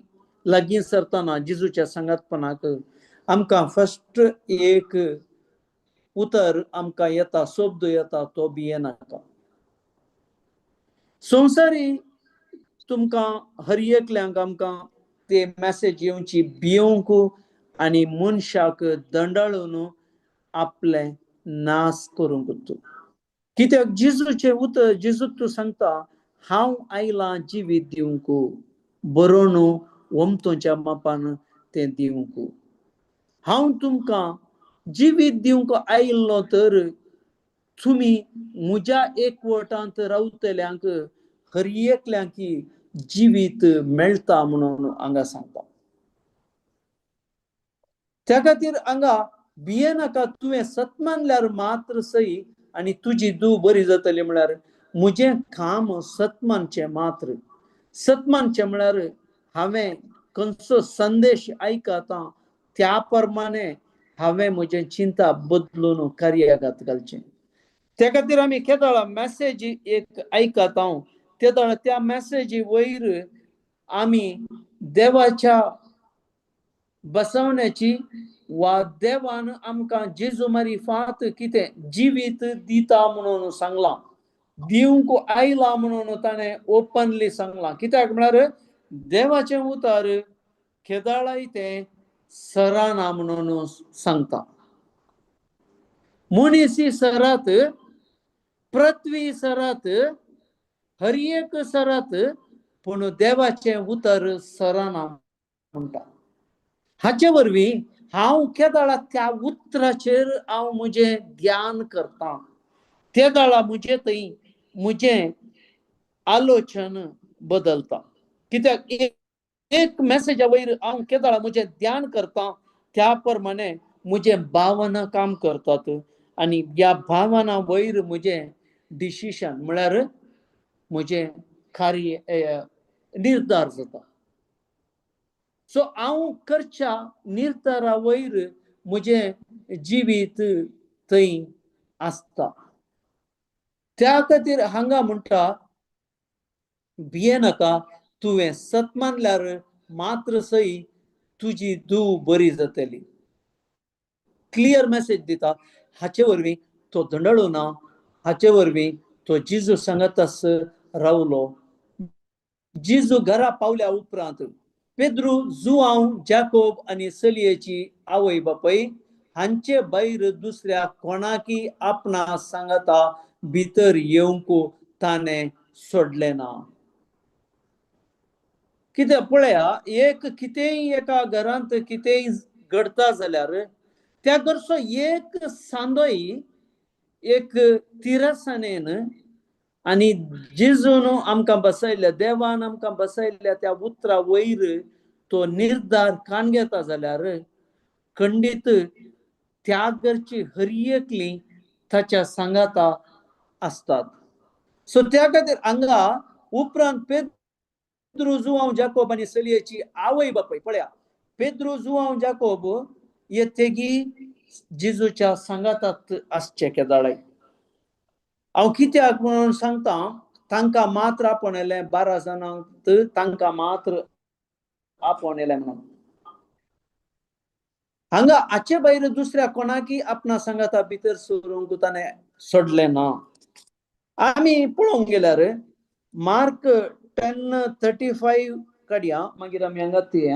लागीं सरतना जेजूच्या सांगातपणाक आमकां फर्स्ट एक उतर आमकां येता शब्द येता तो भिये नाका. संवसारी तुमकां हर एकल्यांक आमकां ते मॅसेज येवची भियोंक आनी मनशाक दंडाळून आपले नाश करूंक. कित्याक जेजूचें उतर जेजूक तूं सांगता हांव आयलां जिवीत दिवंक बरो न्हू वमतोच्या मापान तें दिवंक. हांव तुमकां जिवीत दिवंक आयिल्लो तर तुमी म्हज्या एकवटांत रावतल्यांक हर एकल्यांक जिवीत मेळटा म्हणून हांगा सांगता. त्या खातीर हांगा भिये नाका तुवें सत मानल्यार मात्र सई आनी तुजी धूव बरी जातली. म्हळ्यार म्हजें काम सतमानचें मात्र. सतमानचें म्हळ्यार हांवें खंयचो संदेश आयकता त्या प्रमाणे हांवें म्हजें चिंता बदलून कार्यागात घालचें. त्या खातीर आमी केदाळ मॅसेज एक आयकता तेदाळ त्या मॅसेजी वयर आमी देवाच्या बसवण्याची वा देवान आमकां जेजू मारी फात कितें जिवीत दिता म्हणून सांगलां दिवंक आयला म्हणून ताणें ओपनली सांगलां. कित्याक म्हळ्यार देवाचें उतर केदाळाय तें सराना म्हणून सांगता. मनीसी सरात पृथ्वी सरात हर एक सरात पूण देवाचें उतर सराना म्हणटा. हाचे वरवीं हांव केदाळा त्या उतराचेर हांव म्हजें ध्यान करतां. तेदाळा म्हजें थंय म्हजें आलोचन बदलता. कित्याक एक मॅसेजा वयर हांव केदाळा म्हजें ध्यान करतां त्या प्रमाणे म्हजे भावना काम करतात आनी ह्या भावना वयर म्हजें डिसिशन म्हळ्यार म्हजें कार्य निर्धार जाता. सो हांव करच्या निर्धारा वयर म्हजें जिवीत थंय आसता. त्या खातीर हांगा म्हणटा भिये नाका तुवें सत मानल्यार मात्र सई तुजी धूव बरी जातली. क्लियर मॅसेज दिता. हाचे वरवीं तो दंडळो ना. हाचे वरवीं तो जेजू सांगतास रावलो. जेजू घरा पावल्या उपरांत पेद्रू जुआंव जाकोब आनी सलियेची आवय बापाय हांचे भायर दुसऱ्या कोणाकी आपणा सांगता भितर येवंक ताणे सोडले ना. कितें पळया, एक कितेंय एका घरांत कितेंय घडता जाल्यार त्या घरचो एक सांदोय एक तिरसाणेन आनी जेजून आमकां बसयल्या, देवान आमकां बसयल्या त्या उतरा वयर तो निर्धार कान घेता जाल्यार खंडीत त्या घरची हर एकली ताच्या सांगाता असतात. सो त्या खातीर हांगा उपरांत पेद्रू जुवांव जाकोब आनी सलयेची आवय बापाय पळया, पेद्रू जुवांव जाकोब हे तेगी जेजूच्या सांगातात आसचे केदाळे. हांव कित्याक म्हणून सांगता, तांकां मात्र आपणेलें 12 जाणांक तांकां मात्र आपणेलें म्हणून. हांगा हाचे भायर दुसऱ्या कोणाकी आपणा सांगाता भितर सरूंक ताणें सोडलें ना. आमी पळोवंक गेल्यार मार्क 10:35 काडया, मागीर आमी हांगा ती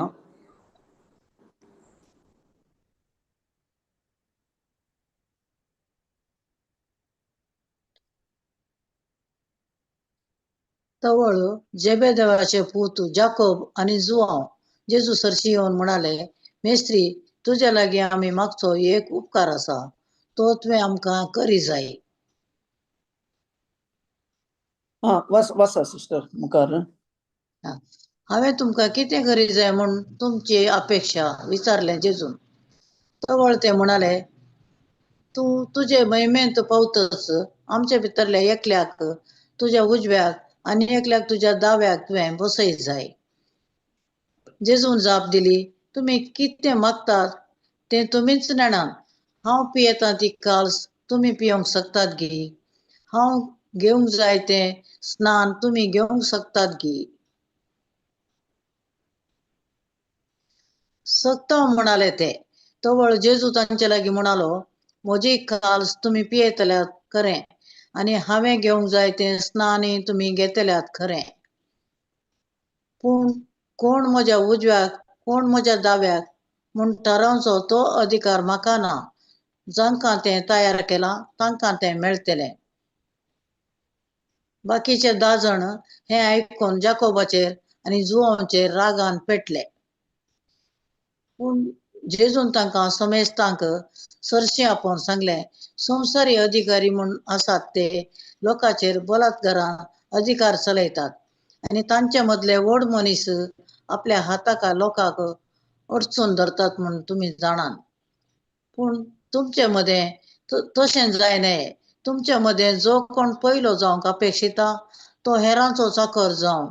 तवळ जेबेदेवाचे पूत जाकोब आणि जुआंव जेजू सरशी येवन म्हणाले, मेस्त्री, तुझ्या लागी आमी मागचो एक उपकार आसा, तो तुवें आमकां करी जाय. वाचा सिस्टर मुखार. हांवें तुमकां कितें करी जाय म्हूण तुमची अपेक्षा विचारलें जेजून. तवळ ते म्हणाले, तूं तुजे महिमेंत पावतच आमचे भितरल्या एकल्याक तुज्या उजव्याक आनी एकल्याक तुज्या दाव्याक तुवें बसय जाय. जेजून जाप दिली, तुमी कितें मागतात तें तुमीच नेणात. हांव पियेतां ती काल्स तुमी पियोंक शकतात गी. हांव घेवंक जाय तें स्नान तुमी घेवंक शकतात गी. सकता म्हणाले ते. तवळ जेजू तांचे लागीं म्हणालो, म्हजी काल्स तुमी पियेतल्यात खरें, आनी हांवें घेवंक जाय तें स्नानय तुमी घेतल्यात खरें. पूण कोण म्हज्या उजव्याक कोण म्हज्या दाव्याक म्हूण थारावचो तो अधिकार म्हाका ना. जांकां तें तयार केलां तांकां तें मेळटलें. बाकीचे 10 जण हें आयकून जाकोबाचेर आनी जुआंवाचेर रागान पेटले. पूण जेजून तांकां समेस्तांक सरशी आपोवन सांगलें, संवसारी अधिकारी म्हूण आसात ते लोकांचेर बलात्कारान अधिकार चलयतात, आनी तांचे मदले व्हड मनीस आपल्या हाताका लोकांक अडचून धरतात म्हूण तुमी जाणात. पूण तुमचे मदें तशें जाय नये. तुमचे मदें जो कोण पयलो जावंक अपेक्षिता तो हेरांचो चाकर जावं,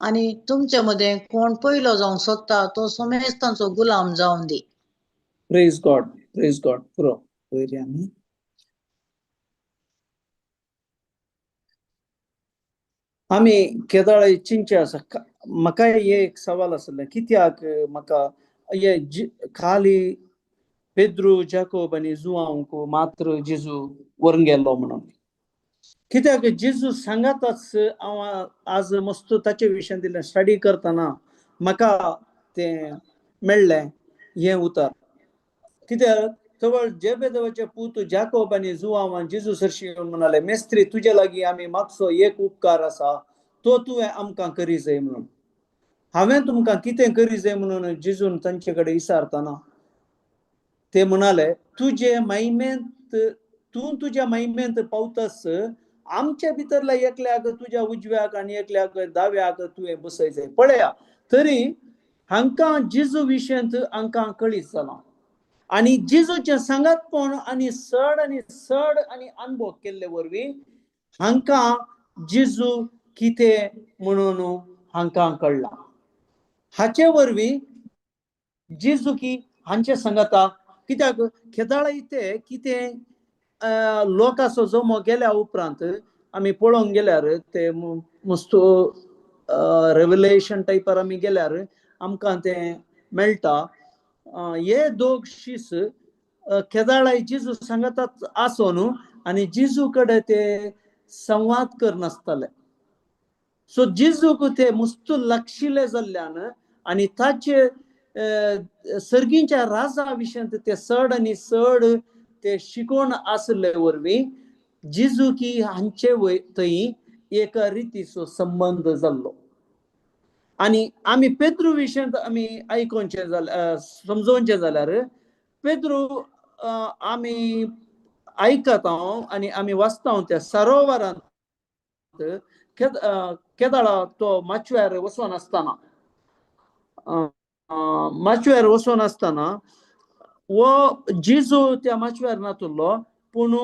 आनी तुमचे मदें कोण पयलो जावंक सोदता तो समेस्तांचो गुलाम जावन दी. Praise God, praise God. पुरो वयर आमी आमी केदाळे चिंचे आसा. म्हाका एक सवाल आसले, कित्याक म्हाका हे खाली पेद्रू जाकोब आनी जुआंवक मात्र जेजू व्हरून गेलो म्हणून. कित्याक जेजू सांगाताच हांव आज मस्त ताचे विशयान दिलें स्टडी करतना म्हाका तें मेळ्ळें हें उतर. कित्याक तवळ जेबेदेवाचे पूत जाकोब आनी जुआंवान जेजू सरशी येवन म्हणाले, मेस्त्री, तुजे लागीं आमी मागचो एक उपकार आसा, तो तुवें आमकां करी जाय म्हणून. हांवें तुमकां कितें करी जाय म्हणून जेजून तांचे कडेन विचारतना ते म्हणाले, तुजे महिमेंत तूं तुज्या महिमेंत पावतस आमच्या भितरल्या एकल्याक तुज्या उजव्याक आनी एकल्याक दाव्याक तुवें बसय जाय. पळया, तरी हांकां जेजू विशयांत हांकां कळीत जालां, आनी जेजूचें सांगातपण आनी चड आनी अनुभव केल्ले वरवीं हांकां जेजू कितें म्हणून हांकां कळ्ळां. हाचे वरवीं जेजू की हांचे सांगाता. कित्याक केदाळे ते कितें लोकांचो जमो गेल्या उपरांत आमी पळोवंक गेल्यार ते मस्तो रेव्हलेशन टायपार आमी गेल्यार आमकां तें मेळटा. हे दोग शीस केदाळे जेजू सांगातात आसोन आनी जेजू कडेन ते संवाद करनासताले. सो जेजूक ते मस्त लागशिल्ले जाल्ल्यान आनी ताचे सर्गींच्या राजा विषय ते सड आणि सड ते शिकोण असले वरवी जिजू की हांचे थंय एका रितीचो संबंध जाल्लो. आणि आम्ही पेद्रू विशय आम्ही ऐकोवचे जाल्यार समजोवचे जाल्यार पेद्रू आम्ही ऐकत आणि आम्ही वाचता त्या सरोवरांत केदाळा तो माचव्यार वचोन असताना वो जिजू त्या माचव्यार नातुरलो पूण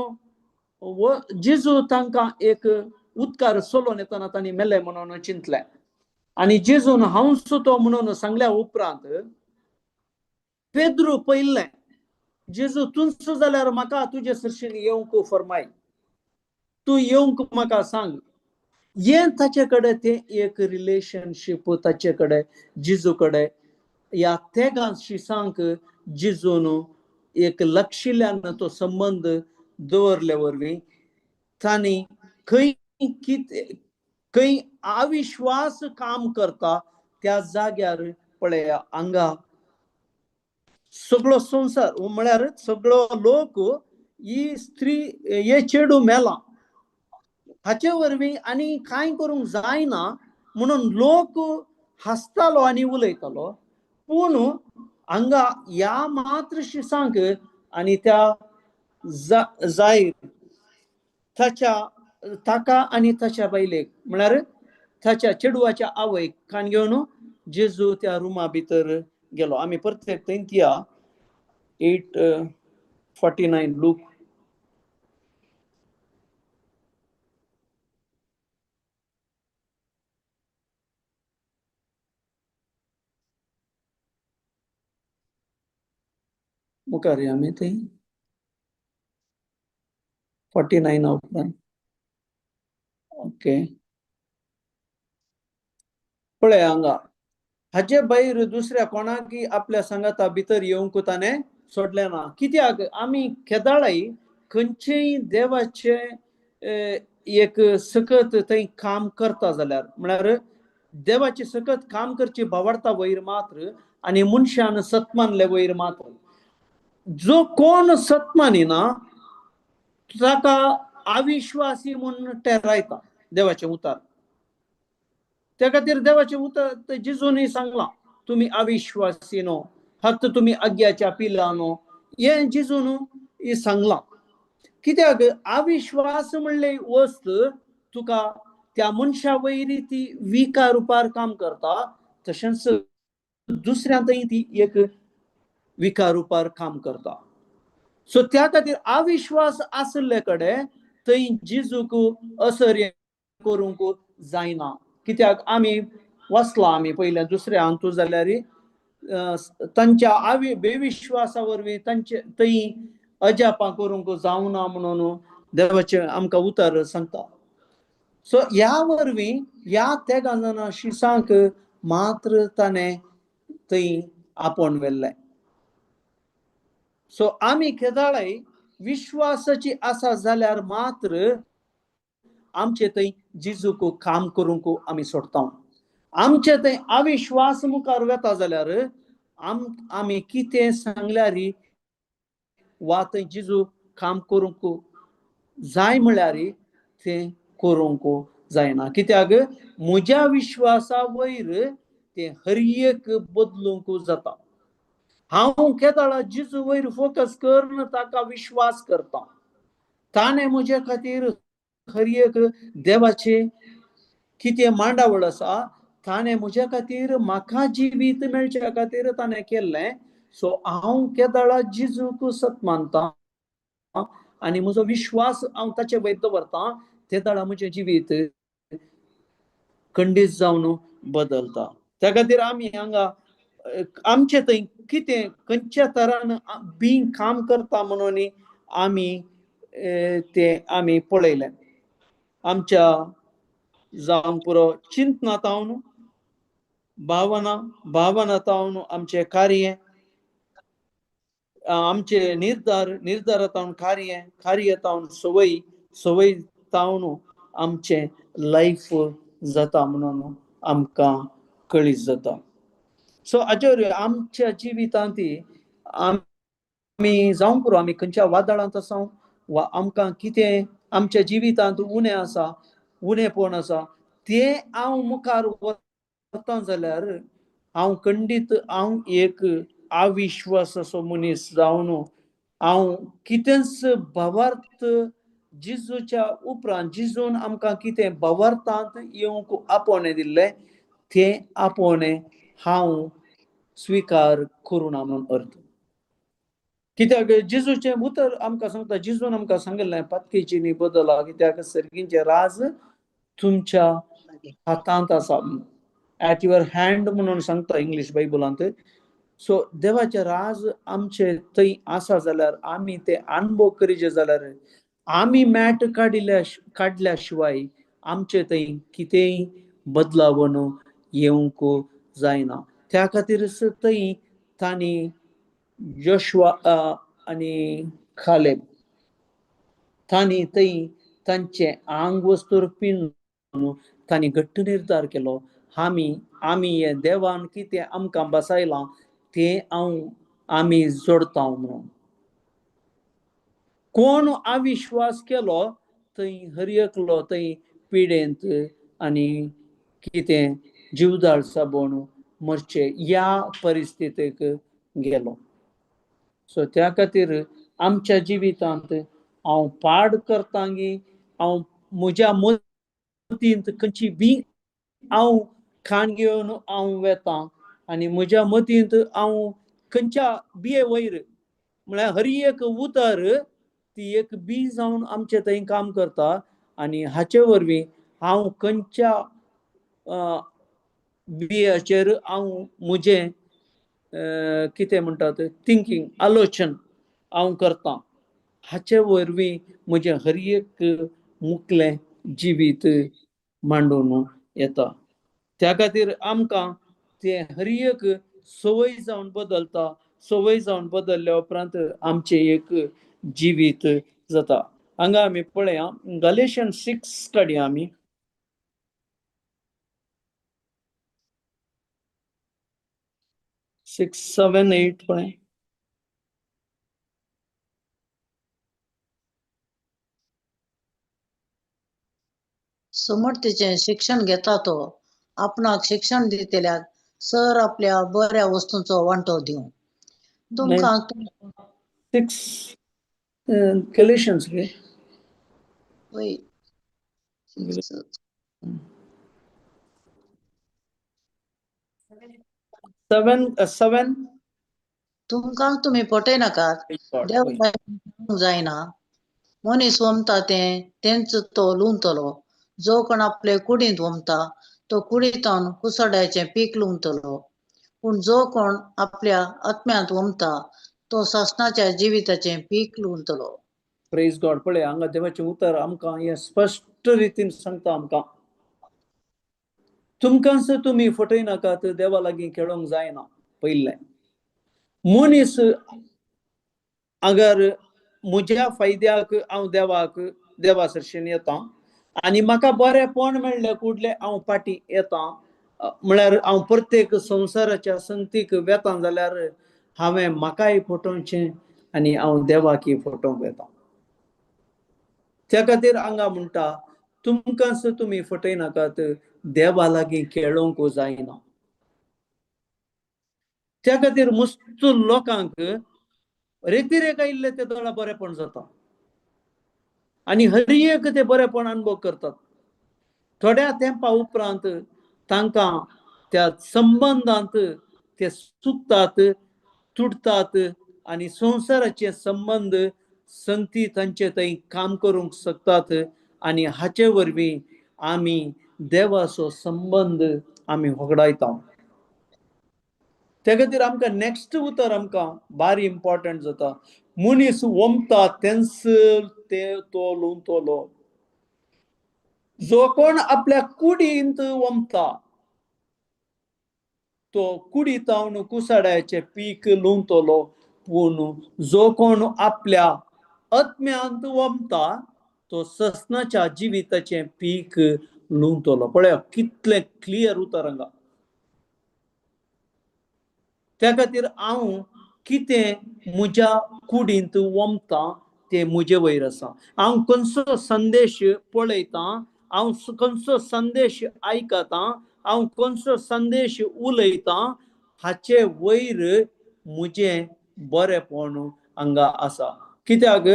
वो जिजू तांकां एक उदकार सोलोन येतना तांणी मेले म्हणून चिंतले. आणि जेजून हांव सुतो म्हणून सांगल्या उपरांत पेद्रू पयलें जेजू तुंच जाल्यार म्हाका तुजे सरशीन येवंक फरमाय, तू येवंक म्हाका सांग. हे ताचे कडेन ते एक रिलेशनशीप ताचे कडेन जिजू कडेन या तेगा शिसांक जिजून एक लक्षिल्ल्यान तो संबंध दवरले वरवीं तांणी खंय खंय अविश्वास काम करता त्या जाग्यार पळया हांगा सगळो संसार म्हळ्यार सगळो लोक ही स्त्री हे चेडू मेला हाचे वरवीं आनी कांय करूंक जायना म्हणून लोक हसतालो आनी उलयतालो. पूण हांगा ह्या मात्र शिसांक आनी त्या जायर ताका आनी ताच्या बायलेक म्हळ्यार ताच्या चेडवाच्या आवयक कान घेवन जेजू त्या रुमा भितर गेलो. आमी परतेक थंय या 8:49 लूक. मुखार या आमी थंय 49 उपरांत. ओके पळय हांगा हाचे भायर दुसऱ्या कोणाकी आपल्या सांगाता भितर येवंक ताणें सोडलें ना. कित्याक आमी केदाळाय खंयचेय देवाचे एक सकत थंय काम करता जाल्यार म्हळ्यार देवाचे सकत काम करची भावार्था वयर मात्र आनी मनशान सतमानले वयर मात्र जो कोण सतमानिना ताका अविश्वासी म्हणून ठरायता देवाचे उतार. त्या खातीर देवाचे उतर जिजून सांगला तुम्ही अविश्वासी न्हू, फक्त तुम्ही आज्ञाच्या पिला न्हू, हे जिजून सांगला. कित्याक अविश्वास म्हणले वस्त तुका त्या मनशा वयरी ती विकार रुपार काम करता, तशेंच दुसऱ्यांतय ती एक विकार रुपार काम करता. सो त्या खातीर अविश्वास आसले कडेन थंय जिजूक असर करूंक जायना. कित्याक आमी वाचला आमी पयल्या दुसऱ्या हांतू जाल्यार तांच्या बेविश्वासा वरवीं तांचे थंय अजापां करूंक जावना म्हणून देवाचे आमकां उतर सांगता. सो ह्या वरवीं ह्या तेगा जाणां शिसांक मात्र ताणें थंय आपोवन व्हेल्लें. सो आमी केदाळाय विश्वासाची आसा जाल्यार मात्र आमचे थंय जिजूक काम करूंक आमी सोडटा. आमचे थंय अविश्वास मुखार वेता जाल्यार आमी कितें सांगल्यार वा थंय जिजू काम करूंक जाय म्हळ्यार तें करूंक जायना. कित्याक म्हज्या विश्वासा वयर तें हर एक बदलूंक जाता. हांव केदाळा जिजू वयर फोकस करून ताका विश्वास करता. ताणें म्हजे खातीर हर एक देवाचे कितें मांडावळ आसा ताणें म्हज्या खातीर म्हाका जिवीत मेळच्या खातीर ताणें केल्लें. सो हांव केदाळा जिजूक सत मानता आनी म्हजो विश्वास हांव ताचे वयर दवरता. केदाळा म्हजें जिवीत खंडीत जावन बदलता. त्या खातीर आमी हांगा आमचे थंय कितें खंयच्या तरान बी काम करता म्हणून आमी तें आमी पळयलें. आमच्या जावंक पुरो चिंतनातावन भावनातावन आमचे कार्य, आमचे निर्धारातावन कार्यतावन सवय तावन आमचे लायफ जाता म्हणून आमकां कळीत जाता. सो हाचेर आमच्या जिवितांत आमी जावं पुरो आमी खंयच्या वादळांत आसा वा आमकां कितें आमच्या जिवितांत उणें आसा उणेंपण आसा तें हांव मुखार वता जाल्यार हांव खंडीत हांव एक अविश्वास असो मनीस जावन हांव कितेंच भावार्थ जिजूच्या उपरांत जिजून आमकां कितें भावार्थांत येवंक आपोवणें दिल्लें तें आपोवणें हांव स्विकार करूना म्हणून अर्थ. कित्याक जिजूचें उतर आमकां सांगता जिजून आमकां सांगिल्लें पातकेची न्ही बदला कित्याक सर्गींचें राज तुमच्या हातांत आसा ऍट युअर हँड म्हणून सांगता इंग्लीश बायबलांत. सो देवाचें राज आमचे थंय आसा जाल्यार आमी तें अनुभव करीचे जाल्यार आमी मॅट काडल्या शिवाय आमचे थंय कितेंय बदलावण येवंक जायना. त्या खातीरच थंय तांणी जोशुआ आनी कालेब तांणी थंय तांचे आंग वस्तूर पिनून तांणी घट्ट निर्धार केलो आमी हें देवान कितें आमकां बसयलां तें आमी जोडता म्हणून. कोण अविश्वास केलो थंय हरयकलो थंय पिडेंत आनी कितें जीवदाळ साबण मरचे ह्या परिस्थितीक गेलो. सो त्या खातीर आमच्या जिवितांत हांव पाड करता की हांव म्हज्या मतींत खंयची बी हांव खाण घेवन हांव वेतां आनी म्हज्या मतींत हांव खंयच्या बिये वयर म्हळ्यार हर एक उतर ती एक बी जावन आमचे थंय काम करता आनी हाचे वरवीं हांव खंयच्या बियाचेर हांव म्हजें कितें म्हणटात थिंकींग आलोचन हांव करतां हाचे वरवीं म्हजें हर एक मुखलें जिवीत मांडून येता. त्या खातीर आमकां तें हर एक संवय जावन बदलता. संवय जावन बदलल्या उपरांत आमचें एक जिवीत जाता. हांगा आमी पळया गॅलेशियन्स 6 काडया आमी. 6, 7, 8 पळय. समर्थीचें शिक्षण घेता तो आपणाक शिक्षण दितेल्याक सर आपल्या बऱ्या वस्तूंचो वांटो दिवं. तुमकां 6 गॅलेशियन्स घे. वय 7 तुमकां तुमी पटयनाकात देव जायना मनीस वमता तेंच तो लुंतलो. जो कोण आपले कुडींत वमता तो कुडींतावन कुसड्याचें पीक लुंतलो. पूण जो कोण आपल्या आत्म्यांत वमता तो सासणाच्या जिविताचें पीक लुंतलो. Praise God. पळय हांगा देवाचें उतर आमकां हें स्पश्ट रितीन सांगता आमकां तुमकांच तुमी फटयनाकात देवा लागीं खेळोंक जायना. पयलें मनीस अगर म्हज्या फायद्याक हांव देवा सरशेन येता आनी म्हाका बरेंपण मेळ्ळें कुडलें हांव फाटीं येता म्हळ्यार हांव प्रत्येक संवसाराच्या संगतीक वेता जाल्यार हांवें म्हाकाय फटोवचें आनी हांव देवाकी फटोवंक येता. त्या खातीर हांगा म्हणटा तुमकांच तुमी फटयनाकात देवा लागीं खेळोंक जायना. त्या खातीर मस्त लोकांक रेतीरेक आयिल्लें तें दोळा बरेंपण जाता आनी हर एक ते बरेंपण अनुभव करतात. थोड्या तेंपा उपरांत तांकां त्या संबंदांत ते चुकतात तुटतात आनी संवसाराचे संबंद संगती तांचे थंय काम करूंक शकतात आनी हाचे वरवीं आमी देवाचो संबंद आमी वगडायता. त्या खातीर आमकां नेक्स्ट उतर आमकां बारी इम्पॉर्टंट जाता. मनीस वमता तेंच तो लुंतलो. जो कोण आपल्या कुडींत वमता तो कुडींतावन कुसड्याचें पीक लुंतलो. पूण जो कोण आपल्या आत्म्यांत वमता तो ससनाच्या जिविताचें पीक लुंतलो. पळया कितलें क्लियर उतर हांगा. त्या खातीर हांव कितें म्हज्या कुडींत वमतां ते म्हजे वयर आसा. हांव खंयचो संदेश पळयतां, हांव खंयचो संदेश आयकतां, हांव खंयचो संदेश उलयतां, हाचे वयर म्हजें बरेंपण हांगा आसा. कित्याक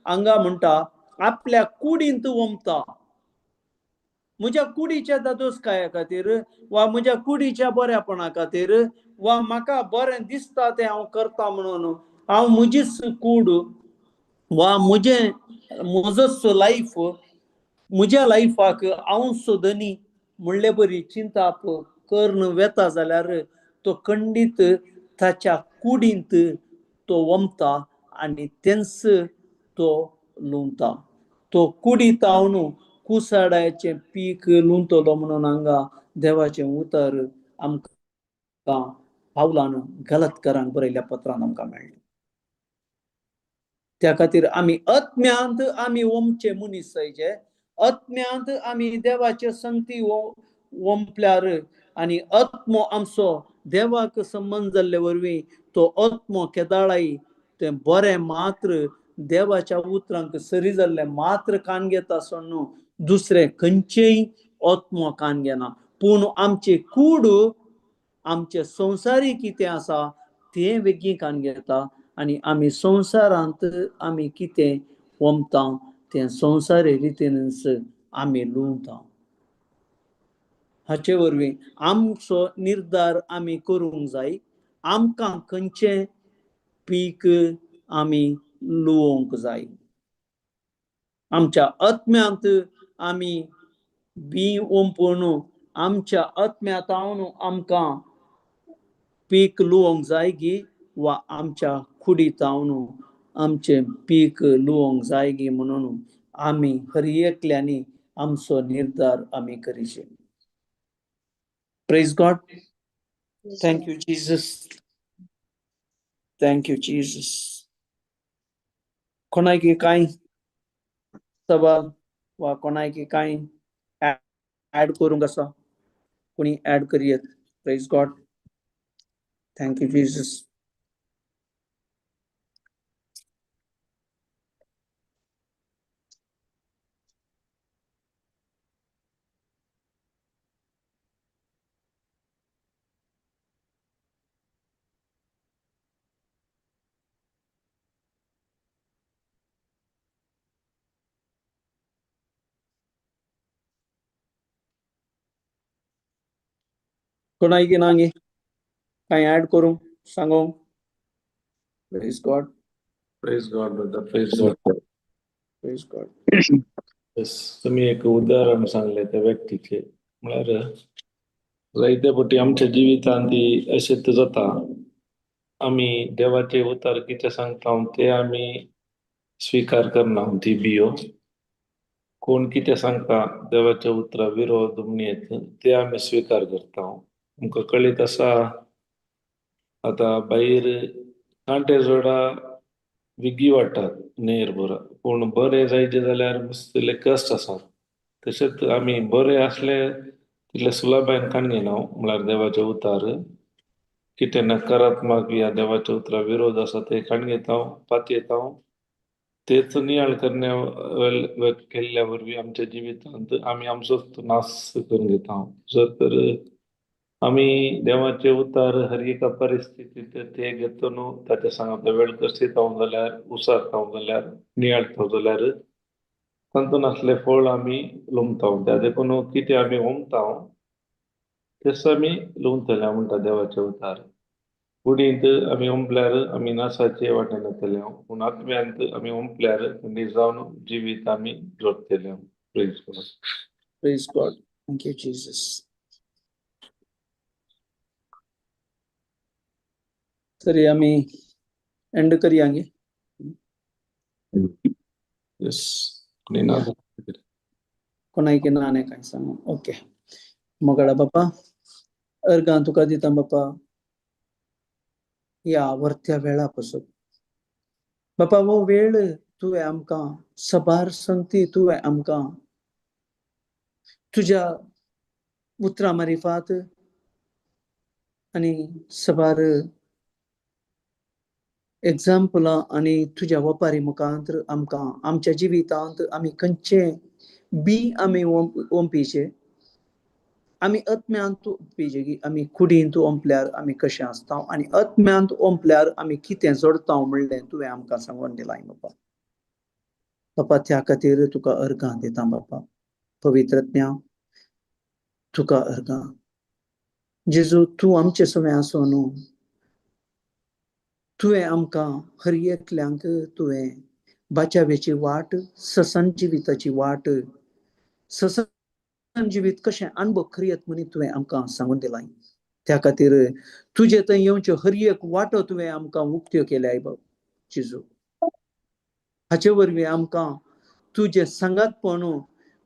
हांगा म्हणटा आपल्या कुडींत वमता. म्हज्या कुडीच्या दादोसकाया खातीर वा म्हज्या कुडीच्या बऱ्यापणा खातीर वा म्हाका बरें दिसता तें हांव करता म्हणून हांव म्हजीच कूड वा म्हजोच लायफ म्हज्या लायफाक हांव सोदनी म्हणले बरी चिंताप करून वेता जाल्यार तो खंडीत ताच्या कुडींत तो वमता आनी तेंच तो लुंवता. तो कुडींत हांव कुसाड्याचें पीक लुंवतलो म्हणून हांगा देवाचें उतर आमकां पावलान गलतकारांक बरयल्या पत्रान आमकां मेळ्ळें. त्या खातीर आमी अत्म्यांत आमी वमचे मनीस जायचे. अत्म्यांत आमी देवाचे संगती वंपल्यार आनी आत्मो आमचो देवाक संबंध जाल्ले वरवीं तो आत्मो केदाळाई तें बरें मात्र देवाच्या उतरांक सरी जाल्लें मात्र कान घेता सोड न्हू दुसरें खंयचेय आत्मो कान घेना. पूण आमची कूड आमचे संवसारीक कितें आसा तें वेगळी कान घेता आनी आमी संवसारांत आमी कितें वमता तें संवसारी रितीनच आमी लुंवता. हाचे वरवीं आमचो निर्धार आमी करूंक जाय. आमकां खंयचें पीक आमी लुवोंक जाय. आमच्या आत्म्यांत आमी बी ओंपून आमच्या आत्म्यांत आमकां पीक लुवोंक जाय गी वा आमच्या कुडींत आमचें पीक लुवोंक जाय गी म्हणून आमी हर एकल्यांनी आमचो निर्धार आमी करीचे. Praise God. Thank you Jesus. Thank you Jesus. कोणाकी कांय सवाल वा कोणाकी कांय ऍड करूंक आसा? कोणी ऍड करियेत. Praise God. Thank you Jesus. कोणाकी नांगी कांय ऍड करूंक सांगोंक? Praise God. Praise God brother. Praise God. Praise God. तुम्ही एक उदाहरण सांगले त्या व्यक्तीचे म्हळ्यार जायते फावटी आमच्या जिवितांत अशें जाता आमी देवाचे उतर कितें सांगता ते आमी स्वीकार करना ती बियो. कोण कितें सांगता देवाच्या उतरा विरोध म्हणीत ते आमी स्वीकार करता. आमकां कळीत आसा आता भायर कांटे जोडा विगी वाडटात न्हंयेर बरो पूण बरें जायचे जाल्यार मस्तले कश्ट आसात. तशेंच आमी बरें आसले तितले सुलभान काण घेना म्हळ्यार देवाचे उतार. कितें नकारात्मक या देवाच्या उतरा विरोध आसा ते काण घेता पातयेता. तेच नियाळ करण्या केल्ल्या वरवीं आमच्या जिवितांत आमी आमचोच नाश करून घेता. जर तर आमी देवाचे उतार हर एका परिस्थितीत ते घेतो न्हू ताच्या सांगता वेळ कशी जावं जाल्यार उसार जावं जाल्यार नियाळ जावं जाल्यार तातूंत असले फळ आमी लुंबता. त्या देखून कितें आमी वमता तेच आमी लुंवतले म्हणटा देवाचे उतार. कुडींत आमी वंपल्यार आमी नाशाचे वाटेन वतले पूण आत्म्यांत आमी वंपल्यार जावन जिवीत आमी जोडटले. Praise God. Praise God. Thank you Jesus. तरी आमी एंड करया गे. यस. ना कोणाकी ना न्ही कांय सांगू. ओके मोगाडा बापा अर्गां तुका दिता बापा या आवडत्या वेळा पासून बापा वो वेळ तुवें आमकां सबार संगती तुवें आमकां तुज्या उतरां मारिफात आनी सबार एक्झाम्पल आणि तुझ्या वपारी मुखांतर आमकां आमच्या जिवितांत आमी खंयचे बी आमी ओंपिचे, आमी आत्म्यांत ओंपिचे की आमी कुडींत ओंपल्यार आमी कशें आसता आनी आत्म्यांत ओंपल्यार आमी कितें जोडटा म्हणलें तुवें आमकां सांगून दिलां बापा. बापा त्या खातीर तुका अर्गां दिता बापा. पवित्रत्म्या तुका अर्गां. जेजू तूं आमचे समें आसूं न्हू, तुवें आमकां हर एकल्यांक तुवें बाचावेची वाट, ससन जिविताची वाट, ससन जिवीत कशें अनुभव करियत म्हणून तुवें आमकां सांगून दिलां. त्या खातीर तुजे थंय येवच्यो हर एक वाटो तुवें आमकां उक्त्यो केल्याय बाब जेजू. हाचे वरवीं आमकां तुजें सांगातपण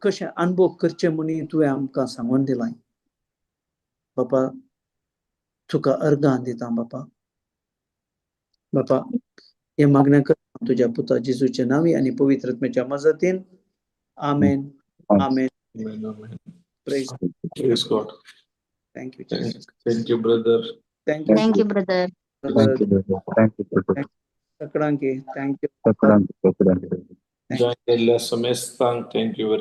कशें अनुभव करचें म्हणून तुवें आमकां सांगून दिलां. बापा तुका अर्गां दिता बापा. बापा हे मागण्या करता तुझ्या पुता जेजूच्या नावी आणि पवित्रत्म्याच्या मजतीन. Amen. Amen. Amen, amen. Praise. Praise God. Thank you. Thank you, brother. Thank you. Thank you, brother. Thank you, brother. Thank you, brother. सगळ्यांकी thank you. Thank you. Join the lesson. Thank you very